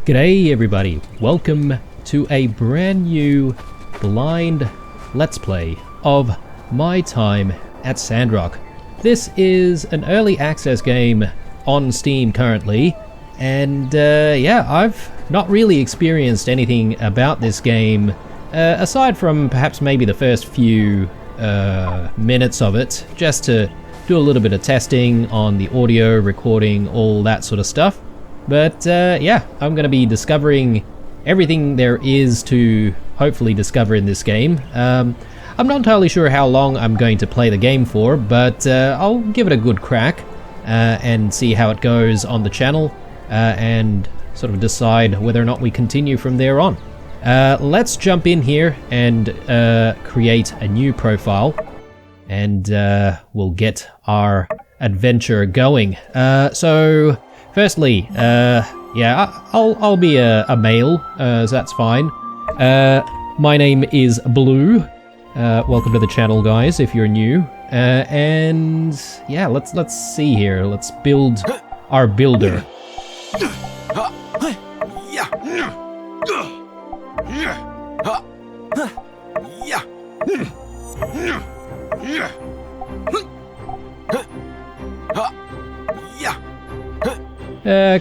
G'day everybody, welcome to a brand new blind Let's Play of my time at Sandrock. This is an early access game on Steam currently, and yeah, I've not really experienced anything about this game aside from perhaps maybe the first few minutes of it, just to do a little bit of testing on the audio, recording, all that sort of stuff. But yeah, I'm going to be discovering everything there is to hopefully discover in this game. I'm not entirely sure how long I'm going to play the game for, but I'll give it a good crack and see how it goes on the channel and sort of decide whether or not we continue from there on. Let's jump in here and create a new profile, and we'll get our adventure going. So firstly, yeah, I'll be a male, so that's fine. My name is Blue. Welcome to the channel, guys, if you're new. And yeah, let's see here. Let's build our builder.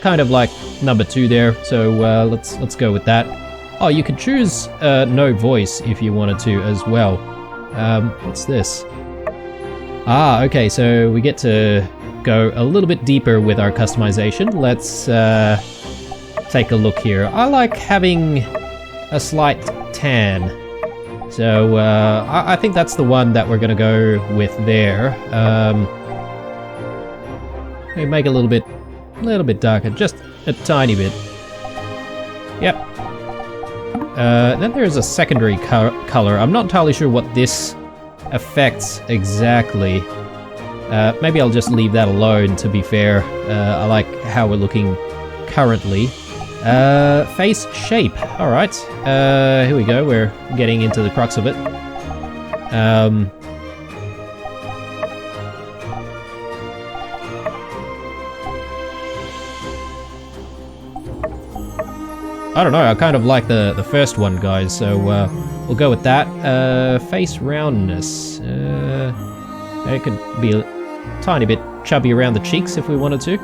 Kind of like number 2 there, so let's go with that. Oh, you could choose no voice if you wanted to as well. What's this? Ah, okay, so we get to go a little bit deeper with our customization. Let's take a look here. I like having a slight tan, so I think that's the one that we're gonna go with there. Maybe make it a little bit darker, just a tiny bit. Yep. Then there's a secondary color. I'm not entirely sure what this affects exactly. Maybe I'll just leave that alone, to be fair. I like how we're looking currently. Face shape. Alright. Here we go. We're getting into the crux of it. I don't know, I kind of like the first one, guys, so we'll go with that. Face roundness. It could be a tiny bit chubby around the cheeks if we wanted to.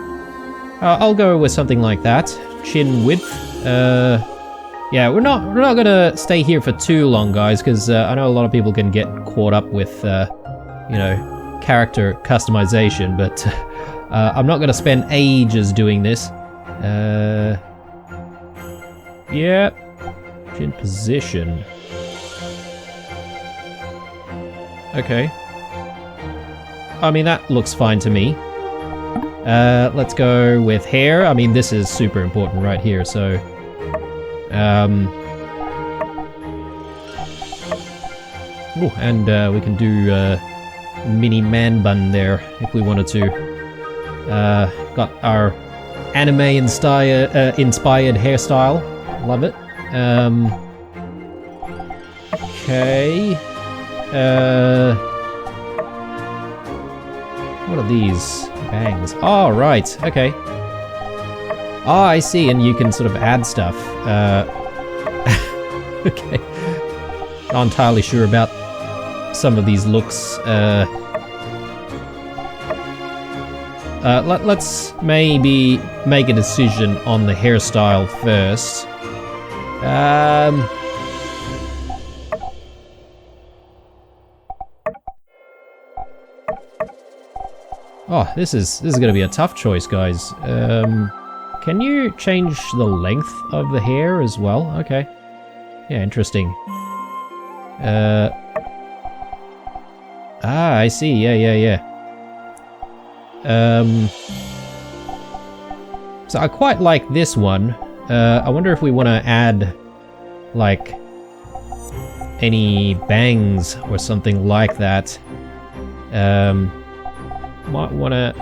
I'll go with something like that. Chin width. Yeah, we're not gonna stay here for too long, guys, because I know a lot of people can get caught up with, you know, character customization, but I'm not gonna spend ages doing this. Yeah, chin position. Okay. I mean, that looks fine to me. Let's go with hair. I mean, this is super important right here, so... Ooh, and we can do mini man bun there if we wanted to. Got our anime-inspired hairstyle. Love it. Okay. What are these? Bangs. Oh, right. Okay. Oh, I see. And you can sort of add stuff. Okay. Not entirely sure about some of these looks. Let's maybe make a decision on the hairstyle first. Oh, this is gonna be a tough choice, guys. Can you change the length of the hair as well? Okay. Yeah, interesting. I see. Yeah. So I quite like this one. I wonder if we want to add, like, any bangs or something like that. Might want to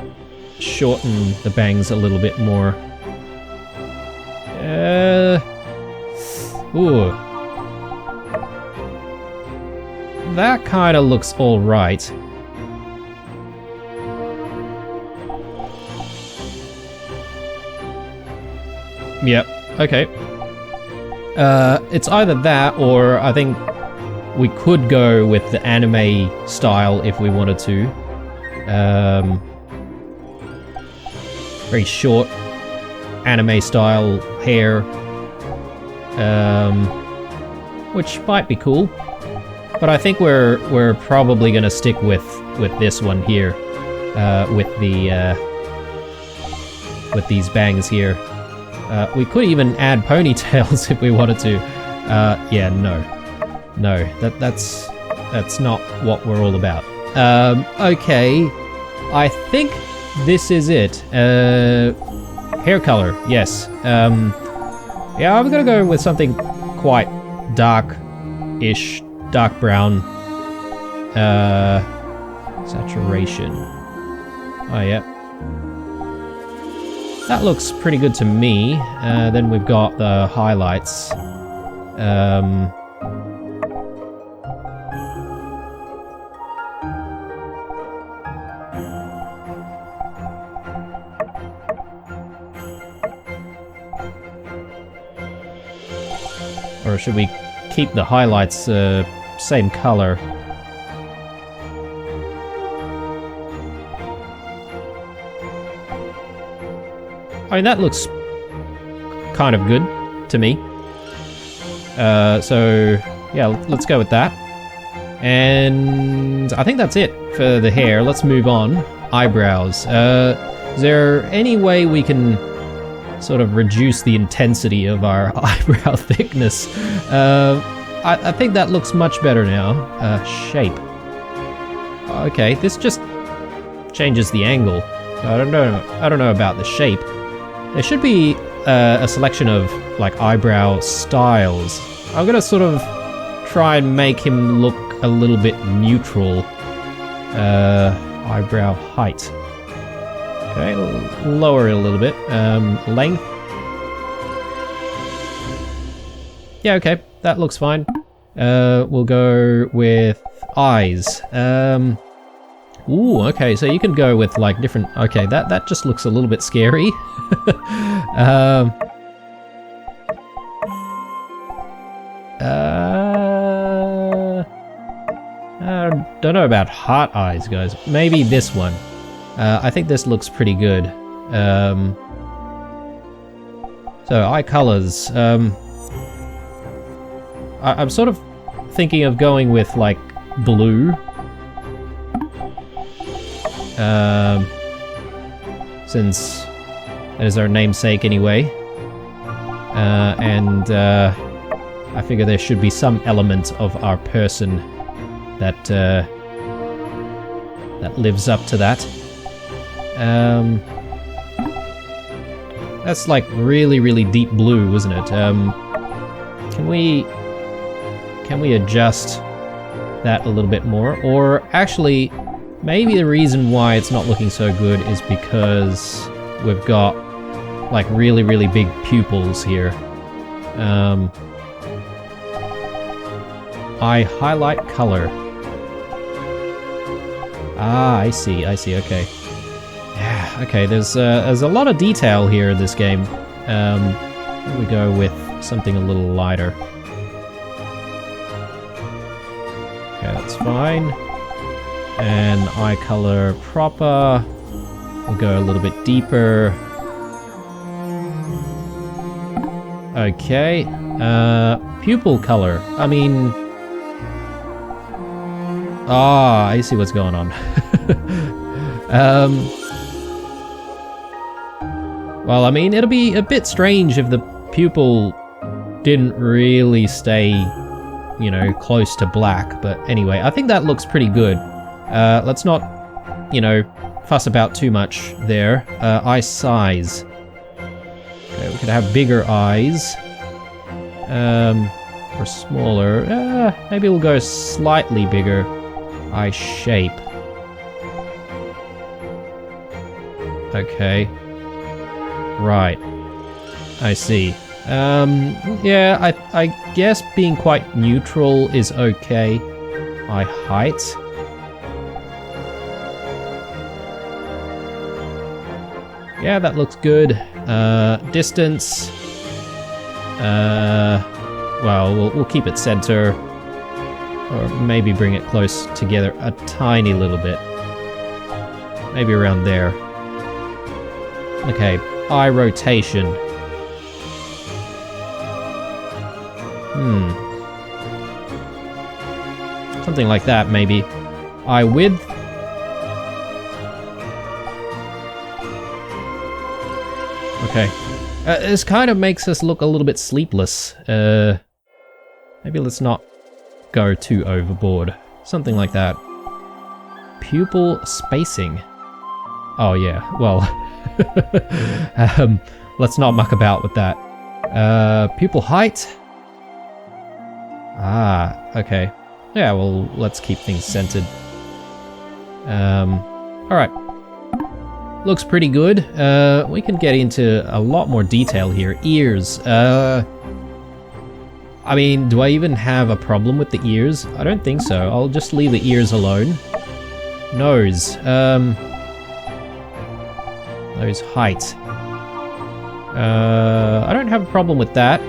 shorten the bangs a little bit more. Ooh. That kind of looks alright. Yep, Okay. It's either that or I think we could go with the anime style if we wanted to. Very short anime style hair. Which might be cool. But I think we're probably gonna stick with this one here. With these bangs here. We could even add ponytails if we wanted to. Yeah, no. No, that's not what we're all about. Okay. I think this is it. Hair color, yes. Yeah, I'm gonna go with something quite dark-ish, dark brown. Saturation. Oh, yeah. That looks pretty good to me. Then we've got the highlights. Or should we keep the highlights same color? I mean, that looks kind of good to me. So, yeah, let's go with that. And I think that's it for the hair. Let's move on. Eyebrows. Is there any way we can sort of reduce the intensity of our eyebrow thickness? I think that looks much better now. Shape. Okay, this just changes the angle. I don't know about the shape. There should be a selection of like eyebrow styles. I'm gonna sort of try and make him look a little bit neutral. Eyebrow height. Okay, lower it a little bit. Length. Yeah, okay, that looks fine. We'll go with eyes. Ooh, okay, so you can go with like different... Okay, that just looks a little bit scary. I don't know about heart eyes, guys. Maybe this one. I think this looks pretty good. So, eye colors. I'm sort of thinking of going with like blue. Since that is our namesake anyway. And I figure there should be some element of our person that that lives up to that. That's like really, really deep blue, isn't it? Can we adjust that a little bit more? Or actually, maybe the reason why it's not looking so good is because we've got like really, really big pupils here. Eye highlight color. Ah, I see, okay. Yeah, okay, there's a lot of detail here in this game. We go with something a little lighter. Okay, that's fine. And eye color proper. We'll go a little bit deeper. Okay. Pupil color. I mean... Ah, I see what's going on. Well, I mean, it'll be a bit strange if the pupil didn't really stay, you know, close to black. But anyway, I think that looks pretty good. Let's not, you know, fuss about too much there. Eye size. Okay, we could have bigger eyes. Or smaller. Maybe we'll go slightly bigger. Eye shape. Okay. Right. I see. Yeah, I guess being quite neutral is okay. Eye height. Yeah, that looks good. Distance. Well, we'll keep it center. Or maybe bring it close together a tiny little bit. Maybe around there. Okay, eye rotation. Something like that, maybe. Eye width. Okay. This kind of makes us look a little bit sleepless. Maybe let's not go too overboard. Something like that. Pupil spacing. Oh yeah, well... let's not muck about with that. Pupil height? Ah, okay. Yeah, well, let's keep things centered. Alright. Looks pretty good. We can get into a lot more detail here. Ears. I mean, do I even have a problem with the ears? I don't think so. I'll just leave the ears alone. Nose. Nose height. I don't have a problem with that.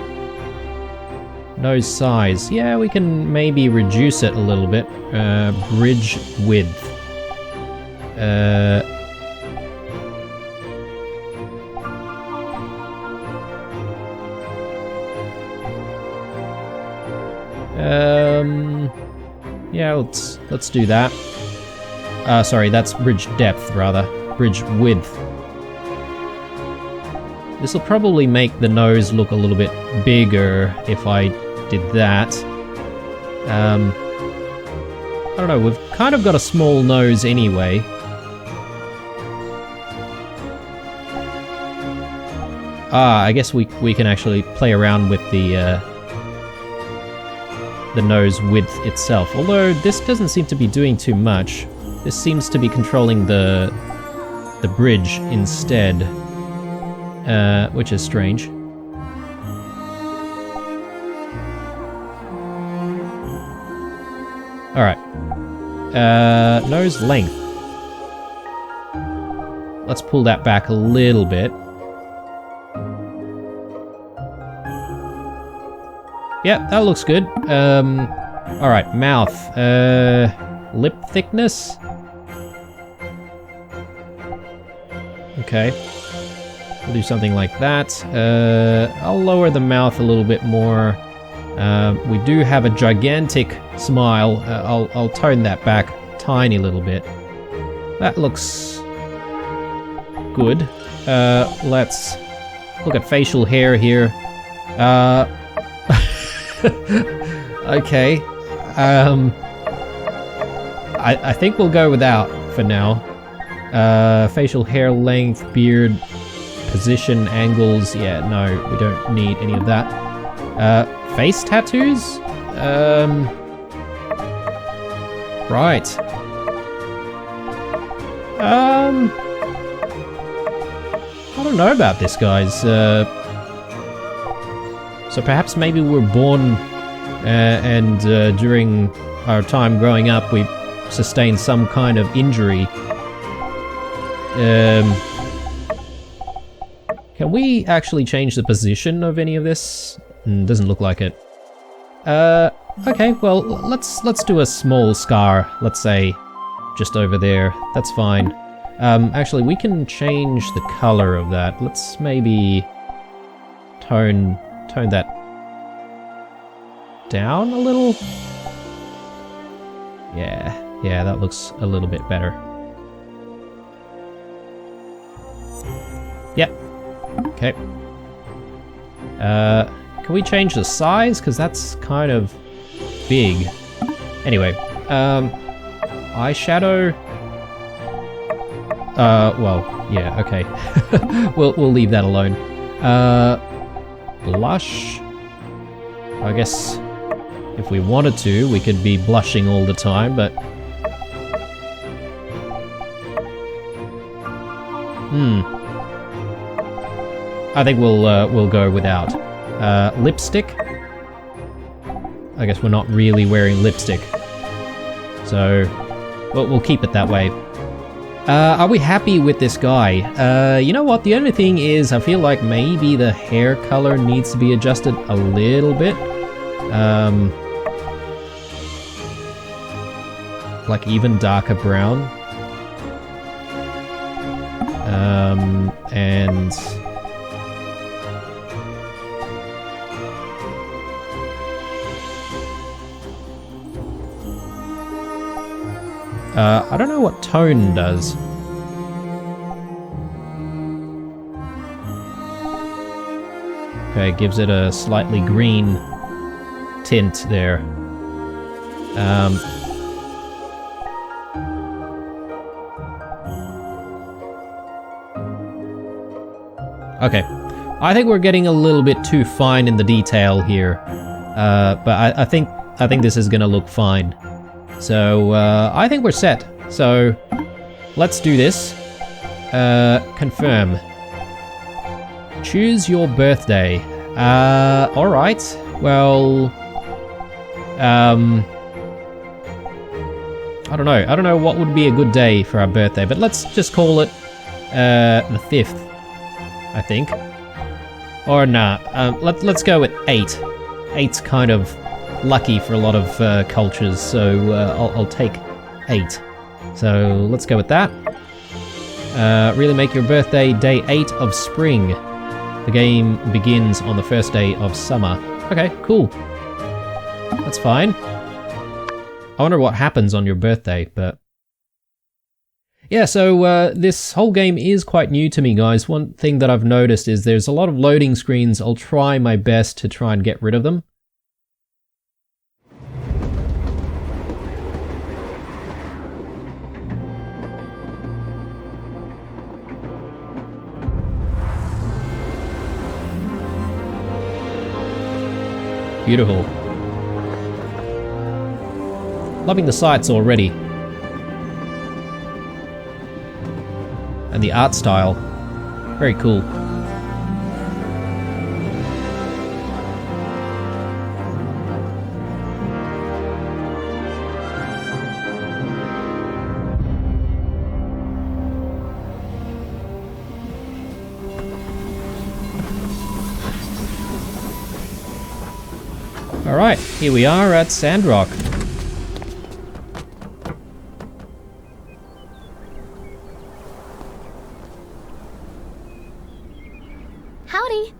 Nose size. Yeah, we can maybe reduce it a little bit. Bridge width. Yeah, let's do that. Sorry, that's bridge depth, rather. Bridge width. This will probably make the nose look a little bit bigger if I did that. I don't know, we've kind of got a small nose anyway. I guess we can actually play around with the nose width itself. Although this doesn't seem to be doing too much. This seems to be controlling the bridge instead, which is strange. All right. Nose length. Let's pull that back a little bit. Yeah, that looks good. Alright, mouth. Lip thickness? Okay. We'll do something like that. I'll lower the mouth a little bit more. We do have a gigantic smile. I'll tone that back a tiny little bit. That looks good. Let's look at facial hair here. Okay. I think we'll go without for now. Facial hair length, beard, position, angles. Yeah, no, we don't need any of that. Face tattoos? Right. I don't know about this, guys. So perhaps maybe we were born and during our time growing up we sustained some kind of injury. Can we actually change the position of any of this? Doesn't look like it. Okay, well, let's do a small scar, let's say just over there. That's fine. Actually, we can change the color of that. Let's maybe tone that down a little. Yeah, that looks a little bit better. Yep. Okay. Can we change the size? Because that's kind of big. Anyway, eyeshadow. Well, yeah, okay. We'll leave that alone. Blush. I guess if we wanted to, we could be blushing all the time, but I think we'll go without. Lipstick. I guess we're not really wearing lipstick, so we'll keep it that way. Are we happy with this guy? You know what? The only thing is, I feel like maybe the hair color needs to be adjusted a little bit. Like even darker brown. And I don't know what tone does. Okay, gives it a slightly green tint there. Okay, I think we're getting a little bit too fine in the detail here, but I think this is gonna look fine. So I think we're set. So let's do this. Confirm. Choose your birthday. All right. Well, I don't know. I don't know what would be a good day for our birthday, but let's just call it the 5th. I think. Or nah, let's go with 8. 8's kind of lucky for a lot of cultures, so I'll take 8. So let's go with that. Really make your birthday day 8 of spring. The game begins on the first day of summer. Okay, cool. That's fine. I wonder what happens on your birthday, but... Yeah, so this whole game is quite new to me, guys. One thing that I've noticed is there's a lot of loading screens. I'll try my best to try and get rid of them. Beautiful. Loving the sights already. And the art style. Very cool. Alright, here we are at Sandrock. Howdy.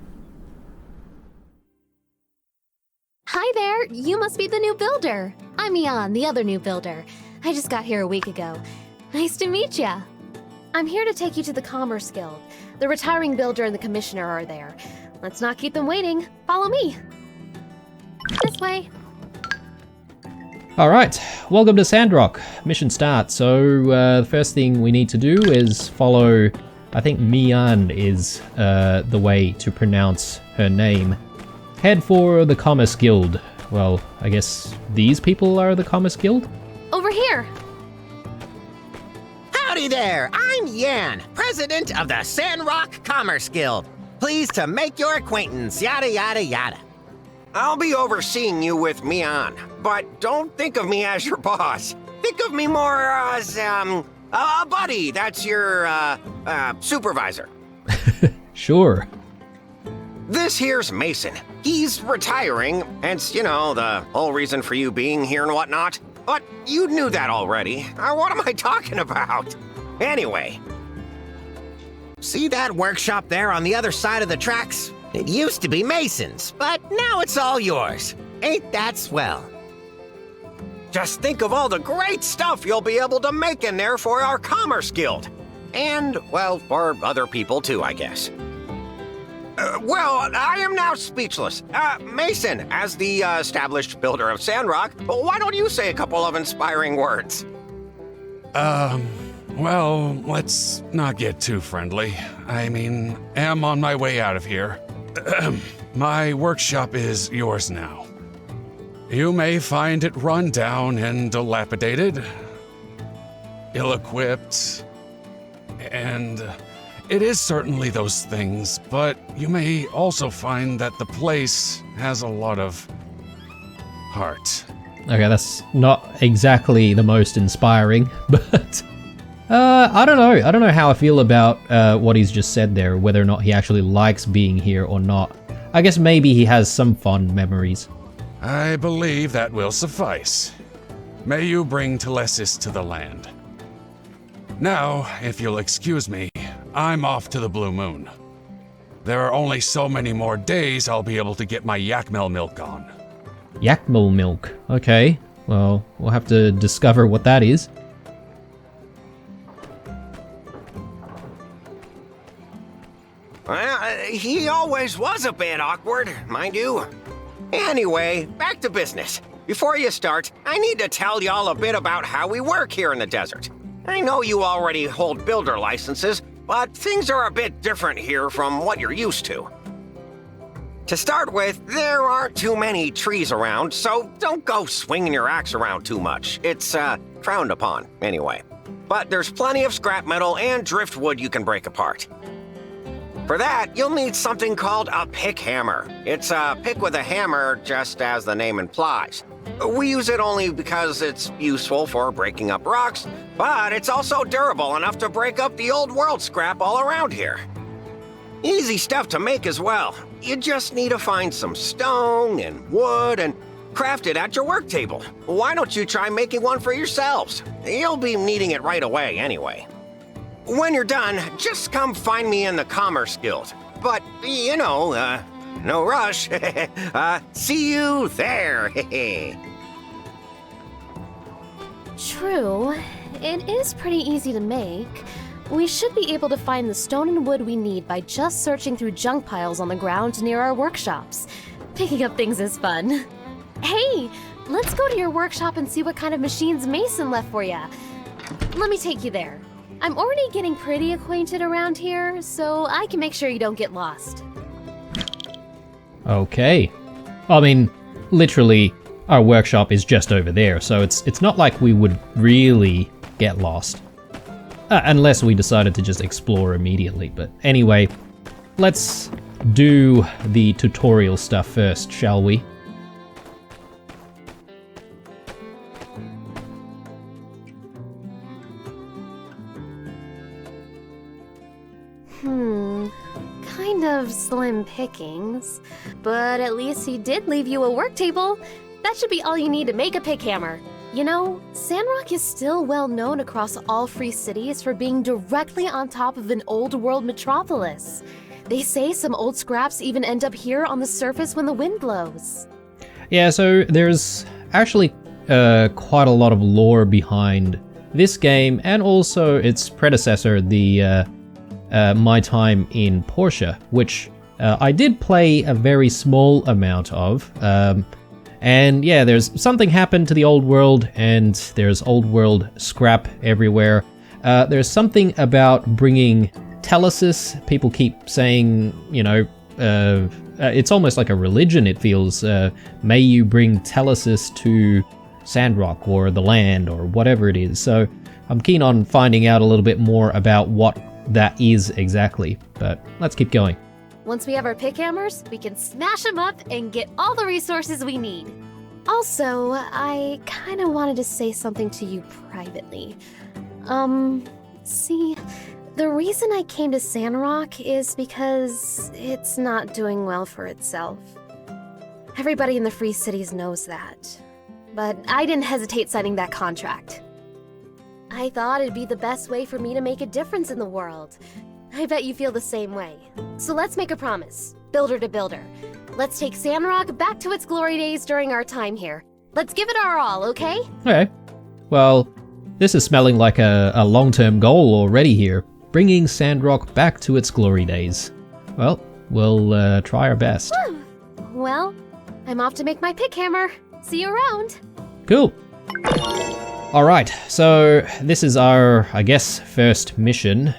Hi there, you must be the new builder. I'm Ian, the other new builder. I just got here a week ago. Nice to meet ya. I'm here to take you to the Commerce Guild. The retiring builder and the commissioner are there. Let's not keep them waiting. Follow me. This way. Alright, welcome to Sandrock. Mission start. So, the first thing we need to do is follow, I think Mian is the way to pronounce her name. Head for the Commerce Guild. Well, I guess these people are the Commerce Guild? Over here. Howdy there, I'm Yan, president of the Sandrock Commerce Guild. Pleased to make your acquaintance, yada yada yada. I'll be overseeing you with Mian, but don't think of me as your boss. Think of me more as, a buddy. That's your, supervisor. Sure. This here's Mason. He's retiring, hence, you know, the whole reason for you being here and whatnot. But you knew that already. What am I talking about? Anyway. See that workshop there on the other side of the tracks? It used to be Mason's, but now it's all yours. Ain't that swell? Just think of all the great stuff you'll be able to make in there for our Commerce Guild. And, well, for other people too, I guess. Well, I am now speechless. Mason, as the established builder of Sandrock, why don't you say a couple of inspiring words? Well, let's not get too friendly. I mean, am on my way out of here. My workshop is yours now. You may find it run down and dilapidated, ill-equipped, and it is certainly those things, but you may also find that the place has a lot of heart. Okay, that's not exactly the most inspiring, but... I don't know. I don't know how I feel about what he's just said there, whether or not he actually likes being here or not. I guess maybe he has some fond memories. I believe that will suffice. May you bring Telesis to the land. Now, if you'll excuse me, I'm off to the Blue Moon. There are only so many more days I'll be able to get my Yakmel milk on. Yakmel milk. Okay. Well, we'll have to discover what that is. Well, he always was a bit awkward, mind you. Anyway, back to business. Before you start, I need to tell y'all a bit about how we work here in the desert. I know you already hold builder licenses, but things are a bit different here from what you're used to. To start with, there aren't too many trees around, so don't go swinging your axe around too much. It's, frowned upon, anyway. But there's plenty of scrap metal and driftwood you can break apart. For that, you'll need something called a pick hammer. It's a pick with a hammer, just as the name implies. We use it only because it's useful for breaking up rocks, but it's also durable enough to break up the old world scrap all around here. Easy stuff to make as well. You just need to find some stone and wood and craft it at your work table. Why don't you try making one for yourselves? You'll be needing it right away anyway. When you're done, just come find me in the Commerce Guild. But, you know, no rush. See you there. True. It is pretty easy to make. We should be able to find the stone and wood we need by just searching through junk piles on the ground near our workshops. Picking up things is fun. Hey, let's go to your workshop and see what kind of machines Mason left for you. Let me take you there. I'm already getting pretty acquainted around here, so I can make sure you don't get lost. Okay. I mean, literally, our workshop is just over there, so it's not like we would really get lost. Unless we decided to just explore immediately. But anyway, let's do the tutorial stuff first, shall we? Kind of slim pickings, but at least he did leave you a work table. That should be all you need to make a pick hammer. You know, Sandrock is still well known across all free cities for being directly on top of an old world metropolis. They say some old scraps even end up here on the surface when the wind blows. Yeah, so there's actually quite a lot of lore behind this game and also its predecessor, the My Time in Portia, which I did play a very small amount of. And yeah, there's something happened to the old world, and there's old world scrap everywhere. There's something about bringing Telesis. People keep saying, you know, it's almost like a religion, it feels. May you bring Telesis to Sandrock or the land or whatever it is. So I'm keen on finding out a little bit more about what that is exactly, but let's keep going. Once we have our pick hammers, we can smash them up and get all the resources we need. Also, I kind of wanted to say something to you privately. See, the reason I came to Sandrock is because it's not doing well for itself. Everybody in the Free Cities knows that. But I didn't hesitate signing that contract. I thought it'd be the best way for me to make a difference in the world. I bet you feel the same way. So let's make a promise, builder to builder. Let's take Sandrock back to its glory days during our time here. Let's give it our all, okay? Okay. Well, this is smelling like a long-term goal already here. Bringing Sandrock back to its glory days. Well, we'll try our best. Well, I'm off to make my pick hammer. See you around. Cool. Alright, so this is our, I guess, first mission.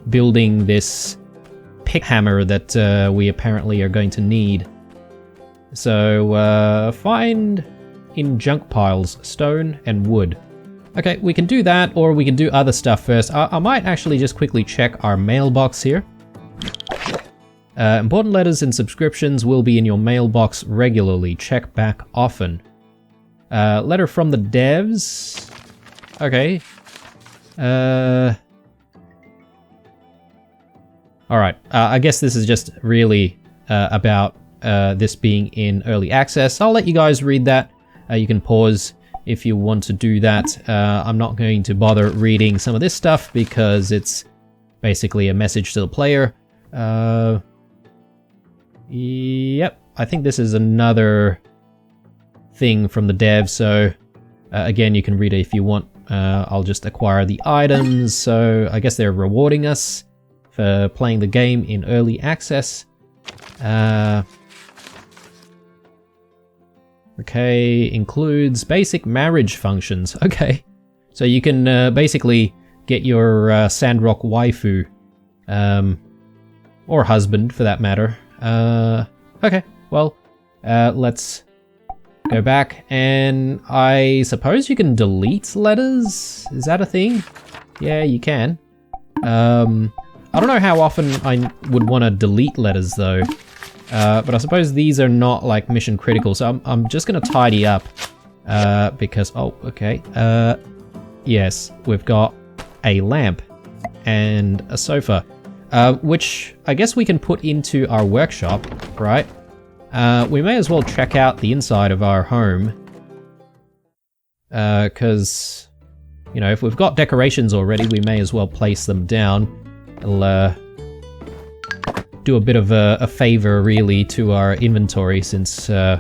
Building this pick hammer that we apparently are going to need. So, find in junk piles stone and wood. Okay, we can do that, or we can do other stuff first. I might actually just quickly check our mailbox here. Important letters and subscriptions will be in your mailbox regularly. Check back often. Letter from the devs. Okay. Alright, I guess this is just really about this being in early access. I'll let you guys read that. You can pause if you want to do that. I'm not going to bother reading some of this stuff because it's basically a message to the player. Yep, I think this is another thing from the dev, so again, you can read it if you want. I'll just acquire the items, so I guess they're rewarding us for playing the game in early access. Okay, includes basic marriage functions. Okay, so you can basically get your Sandrock waifu, or husband for that matter. Okay, well, let's go back, and I suppose you can delete letters? Is that a thing? Yeah, you can. I don't know how often I would want to delete letters though. But I suppose these are not like mission critical, so I'm just gonna tidy up because, oh, okay. Yes, we've got a lamp and a sofa, which I guess we can put into our workshop, right? We may as well check out the inside of our home, because, you know, if we've got decorations already, we may as well place them down. It'll do a bit of a favor, really, to our inventory, since we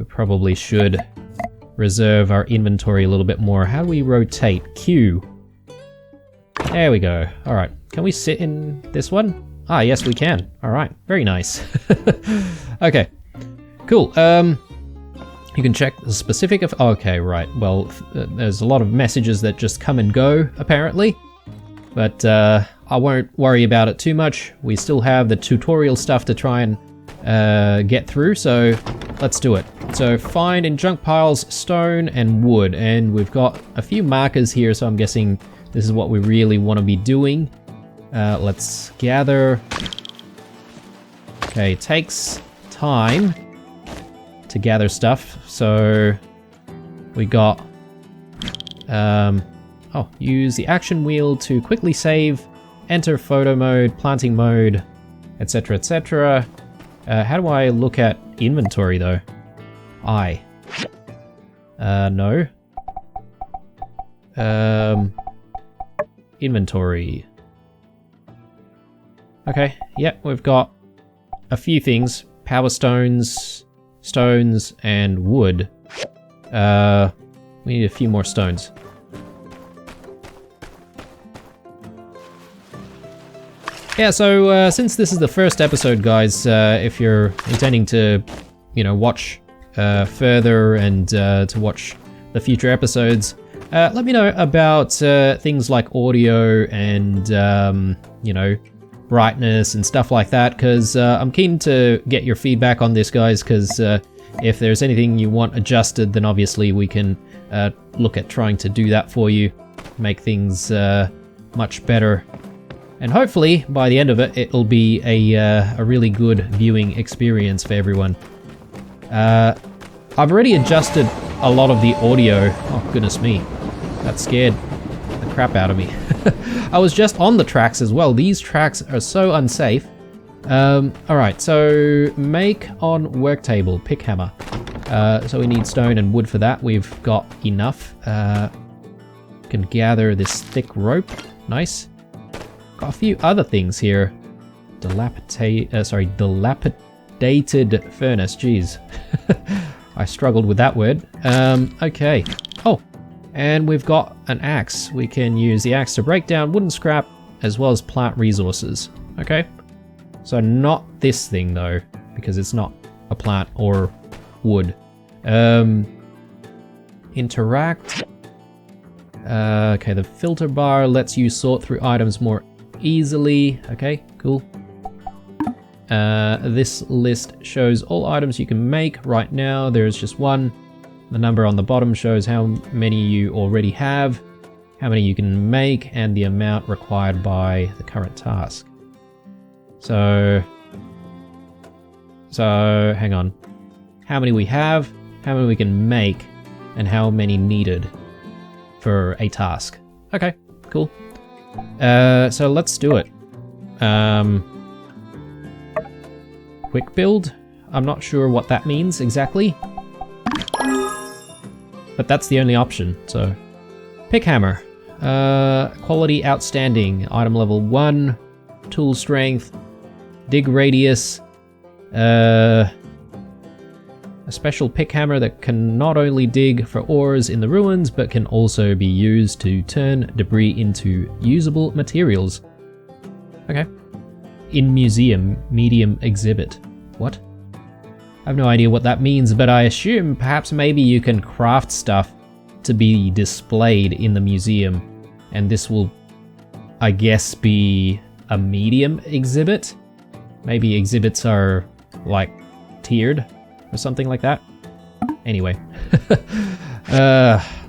probably should reserve our inventory a little bit more. How do we rotate? Q. There we go. All right. Can we sit in this one? Ah, yes, we can. All right. Very nice. Okay. Cool. You can check the specific of... Okay, right. Well, there's a lot of messages that just come and go, apparently. But I won't worry about it too much. We still have the tutorial stuff to try and get through, so let's do it. So find in junk piles stone and wood, and we've got a few markers here, so I'm guessing this is what we really want to be doing. Let's gather. Okay, it takes time to gather stuff, so we got... Oh, use the action wheel to quickly save, enter photo mode, planting mode, etc, etc. How do I look at inventory though? I. No. Inventory. Okay, yeah, we've got a few things. Power stones, stones, and wood. We need a few more stones. Yeah, so since this is the first episode, guys, if you're intending to, you know, watch further and to watch the future episodes, let me know about things like audio and, you know, brightness and stuff like that, because I'm keen to get your feedback on this, guys, because if there's anything you want adjusted, then obviously we can look at trying to do that for you, make things much better. And hopefully, by the end of it, it'll be a really good viewing experience for everyone. I've already adjusted a lot of the audio. Oh, goodness me. That scared the crap out of me. I was just on the tracks as well. These tracks are so unsafe. Alright, so make on work table, pick hammer. So we need stone and wood for that. We've got enough. Can gather this thick rope. Nice. Got a few other things here. Dilapidated furnace. Jeez. I struggled with that word. Okay. Oh, and we've got an axe. We can use the axe to break down wooden scrap as well as plant resources. Okay. So not this thing though, because it's not a plant or wood. Interact. Okay, the filter bar lets you sort through items more easily. Okay, cool. This list shows all items you can make right now. There is just one. The number on the bottom shows how many you already have, how many you can make, and the amount required by the current task. So hang on. How many we have, how many we can make, and how many needed. for a task. Okay, cool. So let's do it. Quick build. I'm not sure what that means exactly. But that's the only option, so. Pick hammer. Quality outstanding. Item level 1. Tool strength. Dig radius. A special pick hammer that can not only dig for ores in the ruins, but can also be used to turn debris into usable materials. Okay. In museum, medium exhibit. What? I have no idea what that means, but I assume perhaps maybe you can craft stuff to be displayed in the museum, and this will, I guess, be a medium exhibit? Maybe exhibits are, like, tiered or something like that? Anyway.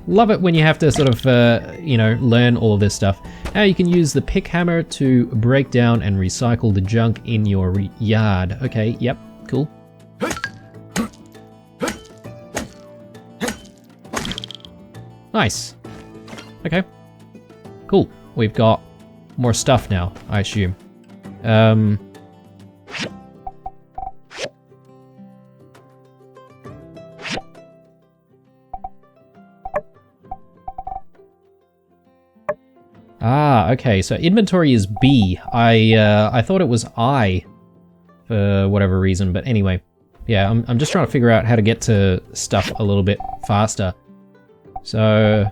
Love it when you have to sort of, learn all of this stuff. Now you can use the pick hammer to break down and recycle the junk in your yard. Okay, yep, cool. Nice. Okay. Cool. We've got more stuff now, I assume. Ah, okay, so inventory is B. I thought it was I for whatever reason, but anyway. Yeah, I'm just trying to figure out how to get to stuff a little bit faster. So,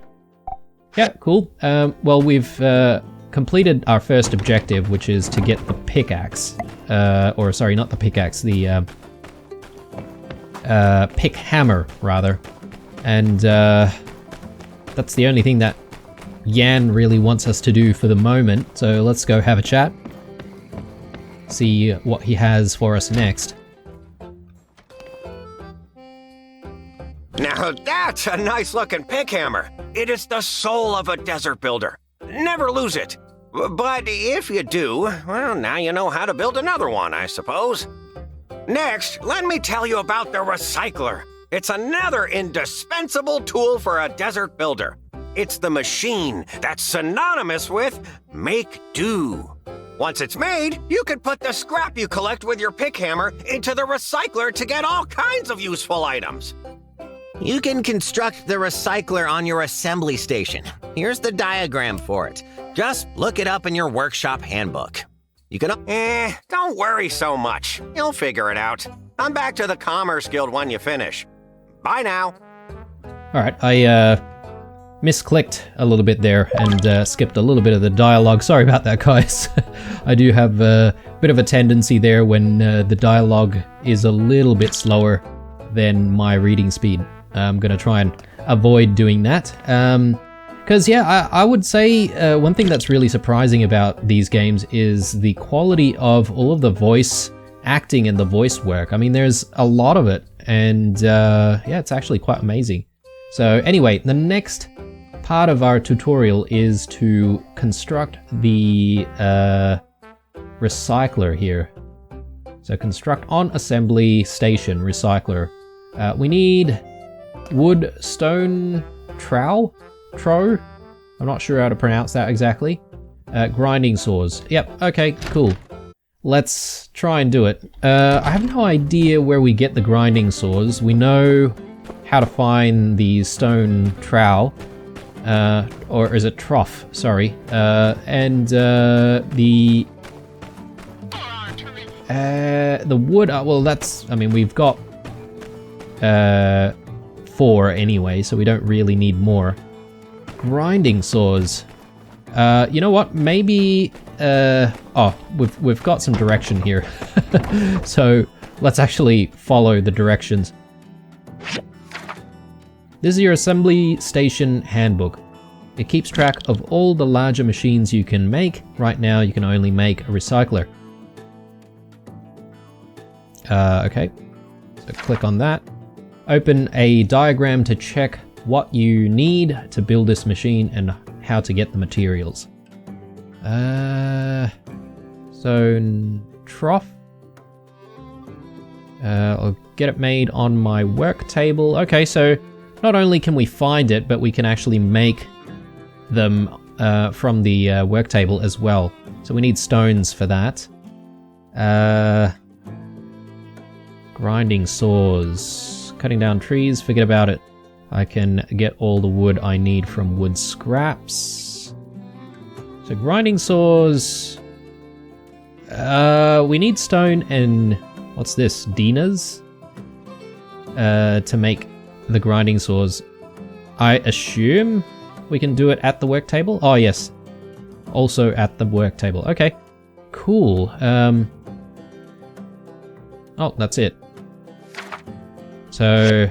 yeah, cool. Well, we've completed our first objective, which is to get the pickaxe. Or, sorry, not the pickaxe, the pick hammer, rather. And that's the only thing that Yan really wants us to do for the moment. So let's go have a chat. See what he has for us next. Now that's a nice looking pick hammer. It is the soul of a desert builder. Never lose it. But if you do, well, now you know how to build another one, I suppose. Next, let me tell you about the recycler. It's another indispensable tool for a desert builder. It's the machine that's synonymous with make do. Once it's made, you can put the scrap you collect with your pick hammer into the recycler to get all kinds of useful items. You can construct the recycler on your assembly station. Here's the diagram for it. Just look it up in your workshop handbook. You can... don't worry so much. You'll figure it out. Come back to the Commerce Guild when you finish. Bye now. Alright, I misclicked a little bit there and skipped a little bit of the dialogue. Sorry about that, guys. I do have a bit of a tendency there when the dialogue is a little bit slower than my reading speed. I'm going to try and avoid doing that. Because, yeah, I would say one thing that's really surprising about these games is the quality of all of the voice acting and the voice work. I mean, there's a lot of it, and yeah, it's actually quite amazing. So anyway, the next part of our tutorial is to construct the recycler here. So construct on assembly station recycler. We need wood, stone, trowel? Tro? I'm not sure how to pronounce that exactly. Grinding saws. Yep, okay, cool. Let's try and do it. I have no idea where we get the grinding saws. We know how to find the stone trowel. Or is it trough? Sorry. And the wood, well that's, I mean, we've got 4 anyway, so we don't really need more. Grinding saws. You know what? Maybe, oh, we've got some direction here. So let's actually follow the directions. This is your assembly station handbook. It keeps track of all the larger machines you can make. Right now, you can only make a recycler. Okay, so click on that. Open a diagram to check what you need to build this machine and how to get the materials. So trough. I'll get it made on my work table. Okay, so not only can we find it, but we can actually make them from the work table as well. So we need stones for that. Grinding saws. Cutting down trees, forget about it. I can get all the wood I need from wood scraps. So grinding saws. We need stone and... what's this? Dinas? To make the grinding saws. I assume we can do it at the work table? Oh, yes. Also at the work table. Okay. Cool. Oh, that's it. So,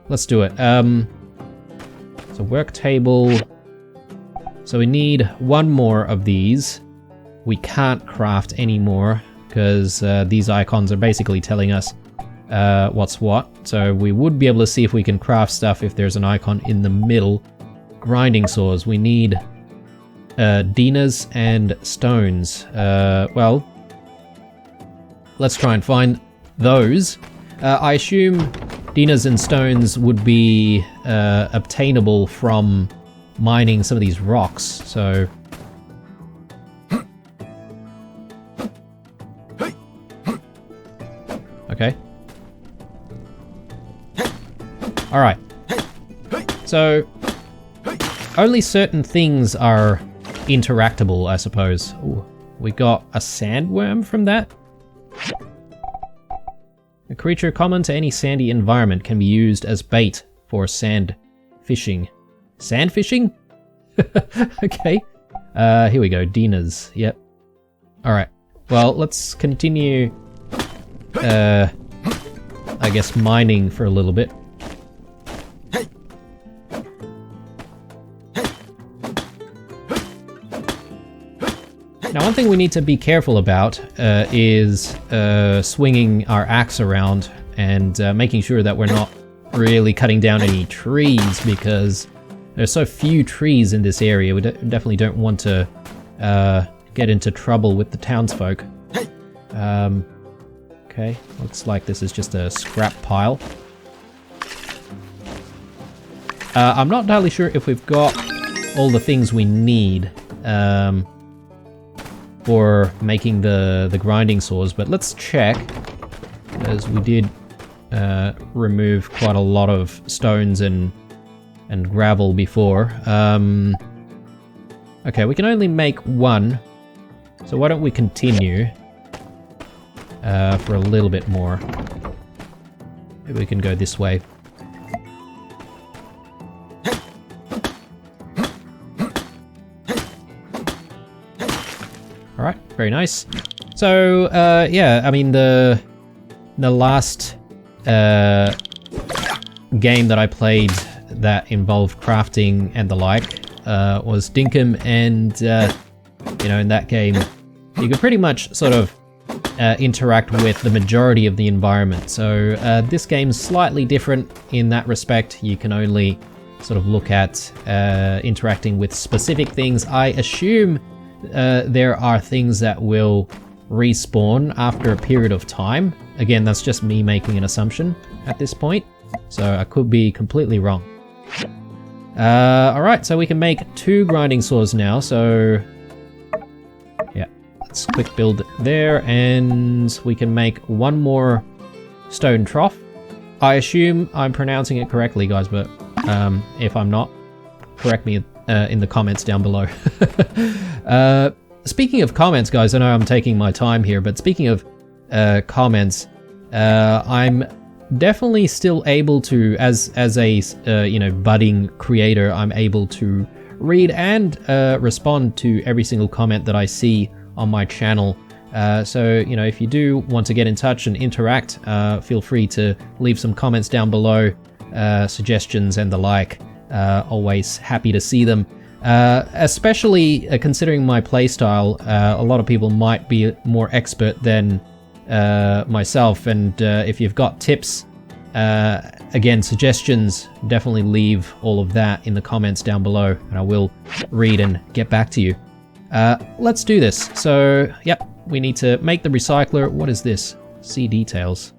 let's do it. So work table. So we need one more of these. We can't craft any more because these icons are basically telling us what's what. So we would be able to see if we can craft stuff if there's an icon in the middle. Grinding saws. We need dinas and stones. Well, let's try and find those. I assume dinas and stones would be obtainable from mining some of these rocks, so... Okay. Alright. So, only certain things are interactable, I suppose. Ooh, we got a sandworm from that? A creature common to any sandy environment can be used as bait for sand fishing. Sand fishing? Okay. Here we go. Dinas. Yep. Alright. Well, let's continue, I guess, mining for a little bit. Now, one thing we need to be careful about is swinging our axe around and making sure that we're not really cutting down any trees, because there's so few trees in this area. We definitely don't want to get into trouble with the townsfolk. Okay, looks like this is just a scrap pile. I'm not entirely sure if we've got all the things we need for making the grinding saws, but let's check, as we did remove quite a lot of stones and gravel before. Okay, we can only make one, so why don't we continue for a little bit more. Maybe we can go this way. Alright, very nice. So, yeah, I mean, the last game that I played that involved crafting and the like was Dinkum, and, you know, in that game, you could pretty much sort of interact with the majority of the environment. So, this game's slightly different in that respect. You can only sort of look at interacting with specific things. I assume there are things that will respawn after a period of time. Again, that's just me making an assumption at this point, so I could be completely wrong. Alright, so we can make 2 grinding saws now, so yeah, let's quick build there, and we can make 1 more stone trough. I assume I'm pronouncing it correctly, guys, but if I'm not, correct me in the comments down below. Speaking of comments, guys, I know I'm taking my time here, but speaking of comments, I'm definitely still able to, as a you know, budding creator, I'm able to read and respond to every single comment that I see on my channel. So, you know, if you do want to get in touch and interact, feel free to leave some comments down below, suggestions and the like. Always happy to see them. Especially considering my playstyle, a lot of people might be more expert than myself, and if you've got tips, again, suggestions, definitely leave all of that in the comments down below, and I will read and get back to you. Let's do this. So, yep, we need to make the recycler. What is this? See details.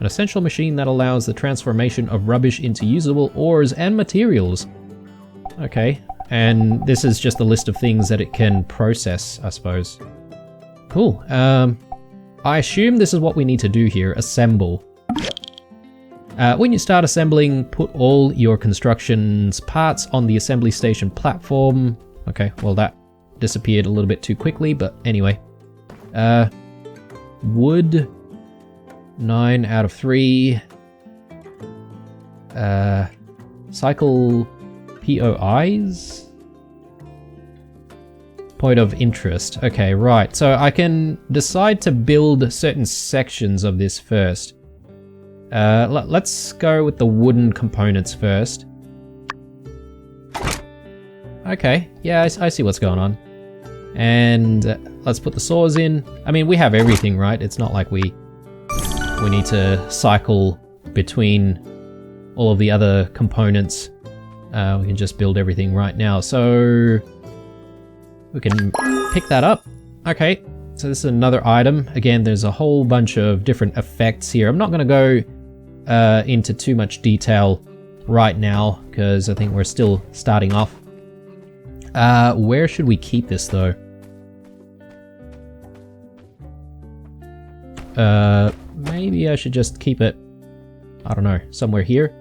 An essential machine that allows the transformation of rubbish into usable ores and materials. Okay, and this is just a list of things that it can process, I suppose. Cool. I assume this is what we need to do here, assemble. When you start assembling, put all your construction's parts on the assembly station platform. Okay, well that disappeared a little bit too quickly, but anyway. Wood, 9 out of 3. Cycle POIs? Point of interest. Okay, right. So I can decide to build certain sections of this first. Let's go with the wooden components first. Okay, yeah, I see what's going on. And let's put the saws in. I mean, we have everything, right? It's not like we need to cycle between all of the other components. We can just build everything right now. So we can pick that up. Okay, so this is another item. Again, there's a whole bunch of different effects here. I'm not going to go into too much detail right now because I think we're still starting off. Where should we keep this though? Maybe I should just keep it, I don't know, somewhere here.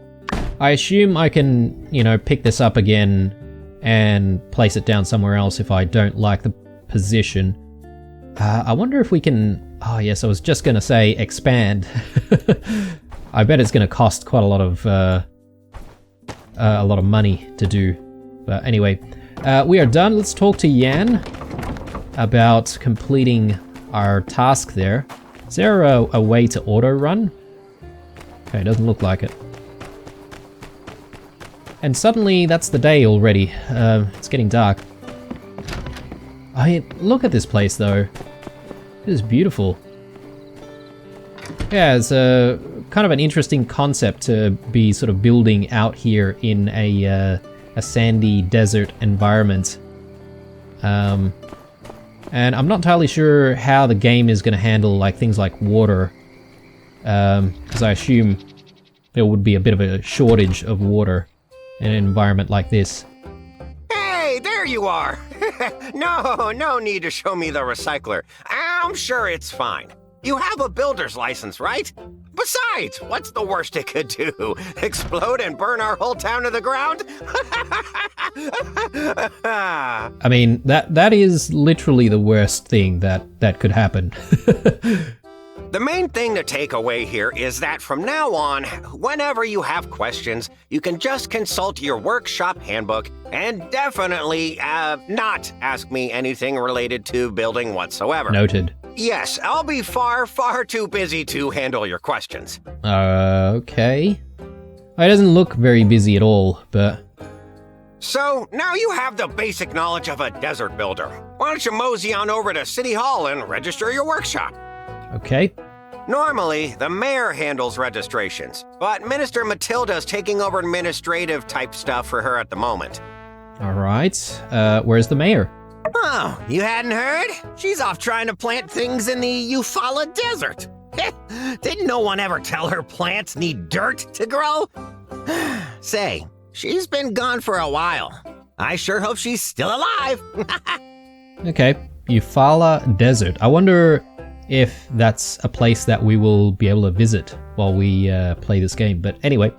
I assume I can, you know, pick this up again and place it down somewhere else if I don't like the position. I wonder if we can... Oh yes, I was just going to say expand. I bet it's going to cost quite a lot of money to do. But anyway, we are done. Let's talk to Yan about completing our task there. Is there a way to auto run? Okay, doesn't look like it. And suddenly that's the day already. It's getting dark. I mean, look at this place though. It is beautiful. Yeah, it's a kind of an interesting concept to be sort of building out here in a sandy desert environment. And I'm not entirely sure how the game is going to handle like things like water, because I assume there would be a bit of a shortage of water in an environment like this. Hey, there you are. No need to show me the recycler. I'm sure it's fine. You have a builder's license, right? Besides, what's the worst it could do? Explode and burn our whole town to the ground? I mean, that is literally the worst thing that could happen. The main thing to take away here is that from now on, whenever you have questions, you can just consult your workshop handbook and definitely not ask me anything related to building whatsoever. Noted. Yes, I'll be far too busy to handle your questions. Okay. It doesn't look very busy at all, but... So, now you have the basic knowledge of a desert builder. Why don't you mosey on over to City Hall and register your workshop? Okay. Normally, the mayor handles registrations, but Minister Matilda's taking over administrative type stuff for her at the moment. Alright, where's the mayor? Oh, you hadn't heard? She's off trying to plant things in the Eufaula Desert. Didn't no one ever tell her plants need dirt to grow? Say, she's been gone for a while. I sure hope she's still alive. Okay, Eufaula Desert. I wonder if that's a place that we will be able to visit while we play this game, but anyway.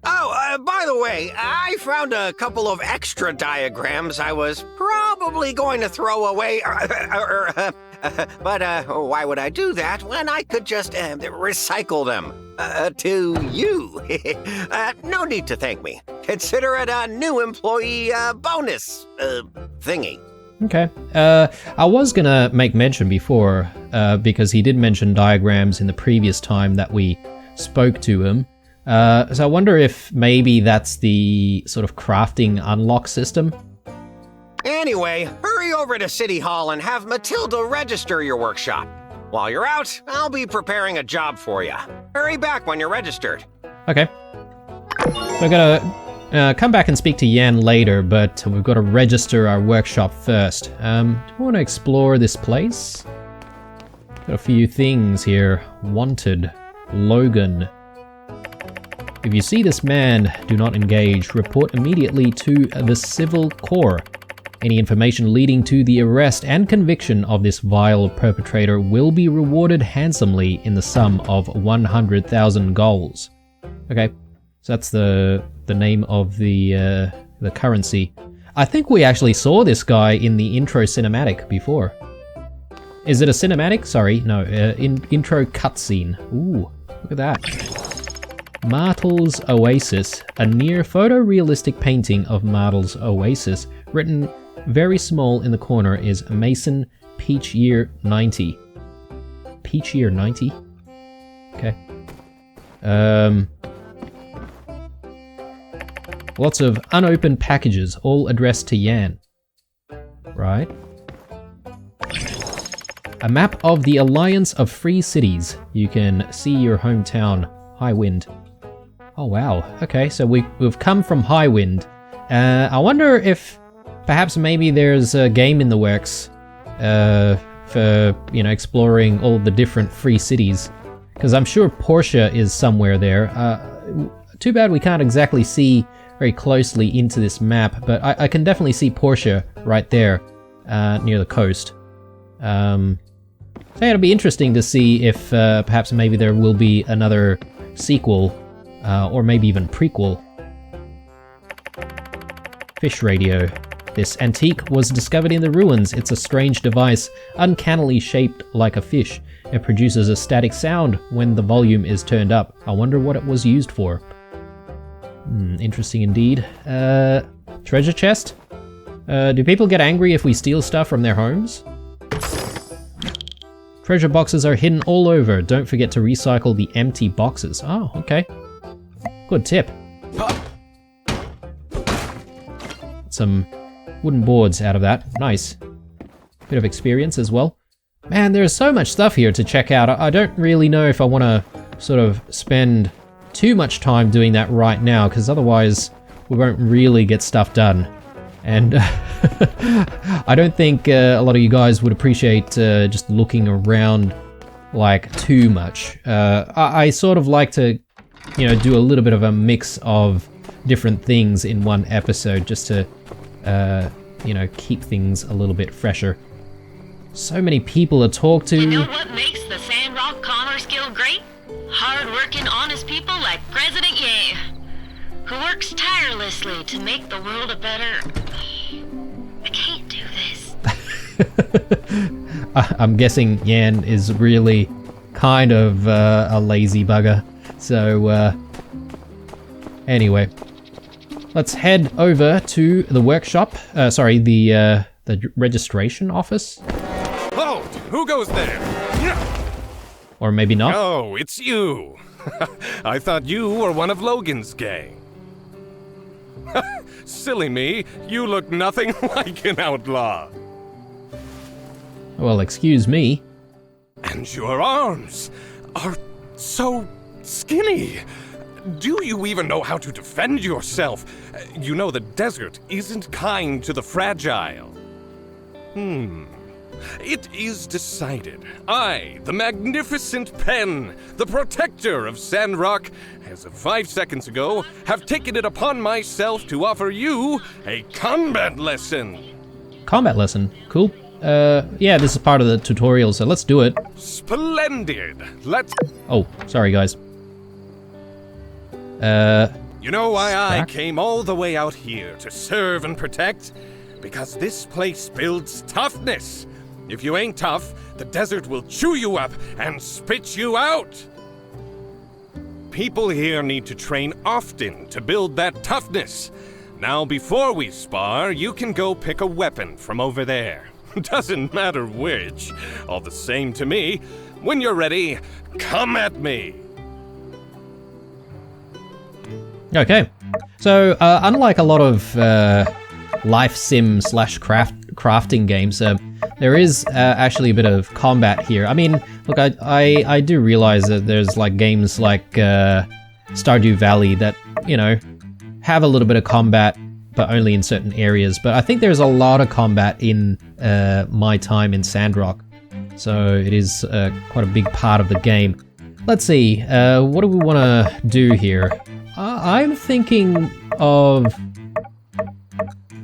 Oh, by the way, I found a couple of extra diagrams I was probably going to throw away, but why would I do that when I could just recycle them to you? No need to thank me. Consider it a new employee bonus thingy. Okay. I was gonna make mention before, because he did mention diagrams in the previous time that we spoke to him. So I wonder if maybe that's the sort of crafting unlock system. Anyway, hurry over to City Hall and have Matilda register your workshop. While you're out, I'll be preparing a job for you. Hurry back when you're registered. Okay. We're gonna come back and speak to Yan later, but we've got to register our workshop first. Do we want to explore this place? Got a few things here. Wanted. Logan. If you see this man, do not engage. Report immediately to the Civil Corps. Any information leading to the arrest and conviction of this vile perpetrator will be rewarded handsomely in the sum of 100,000 goals. Okay, so that's the name of the currency. I think we actually saw this guy in the intro cinematic before. Is it a cinematic? Sorry, no, intro cutscene. Ooh, look at that. Martel's Oasis, a near photorealistic painting of Martel's Oasis, written very small in the corner, is Mason Peach Year 90. Peach Year 90? Okay. Lots of unopened packages, all addressed to Yan. Right. A map of the Alliance of Free Cities. You can see your hometown, Highwind. Oh wow, okay, so we've come from Highwind. I wonder if perhaps maybe there's a game in the works for, you know, exploring all the different free cities. Because I'm sure Portia is somewhere there. Too bad we can't exactly see very closely into this map, but I can definitely see Portia right there near the coast. So yeah, it'll be interesting to see if perhaps maybe there will be another sequel or maybe even prequel. Fish radio. This antique was discovered in the ruins. It's a strange device, uncannily shaped like a fish. It produces a static sound when the volume is turned up. I wonder what it was used for. Interesting indeed. Treasure chest? Do people get angry if we steal stuff from their homes? Treasure boxes are hidden all over. Don't forget to recycle the empty boxes. Oh, okay. Good tip. Some wooden boards out of that. Nice. Bit of experience as well. Man, there's so much stuff here to check out. I don't really know if I want to sort of spend too much time doing that right now, because otherwise we won't really get stuff done. And I don't think a lot of you guys would appreciate just looking around like too much. I sort of like to, you know, do a little bit of a mix of different things in one episode just to, you know, keep things a little bit fresher. So many people to talk to. You know what makes the Sandrock Commerce Guild great? Hard-working, honest people like President Ye, who works tirelessly to make the world a better... I can't do this. I'm guessing Yan is really kind of a lazy bugger. So, anyway, let's head over to the workshop. Sorry, the registration office. Halt! Who goes there? Or maybe not. Oh, it's you. I thought you were one of Logan's gang. Silly me, you look nothing like an outlaw. Well, excuse me. And your arms are so skinny. Do you even know how to defend yourself? You know the desert isn't kind to the fragile. It is decided. I, the magnificent pen, the protector of Sandrock, as of 5 seconds ago, have taken it upon myself to offer you a combat lesson. Combat lesson? Cool. Yeah, this is part of the tutorial, so let's do it. Splendid. Let's... Oh, sorry guys. You know why I Stack? came all the way out here to serve and protect? Because this place builds toughness. If you ain't tough, the desert will chew you up and spit you out. People here need to train often to build that toughness. Now, before we spar, you can go pick a weapon from over there. Doesn't matter which. All the same to me. When you're ready, come at me. Okay. So, unlike a lot of life sim / crafting games, there is actually a bit of combat here. I mean, look, I do realize that there's like games like Stardew Valley that, you know, have a little bit of combat, but only in certain areas. But I think there's a lot of combat in my time in Sandrock. So it is quite a big part of the game. let's see, what do we want to do here? I'm thinking of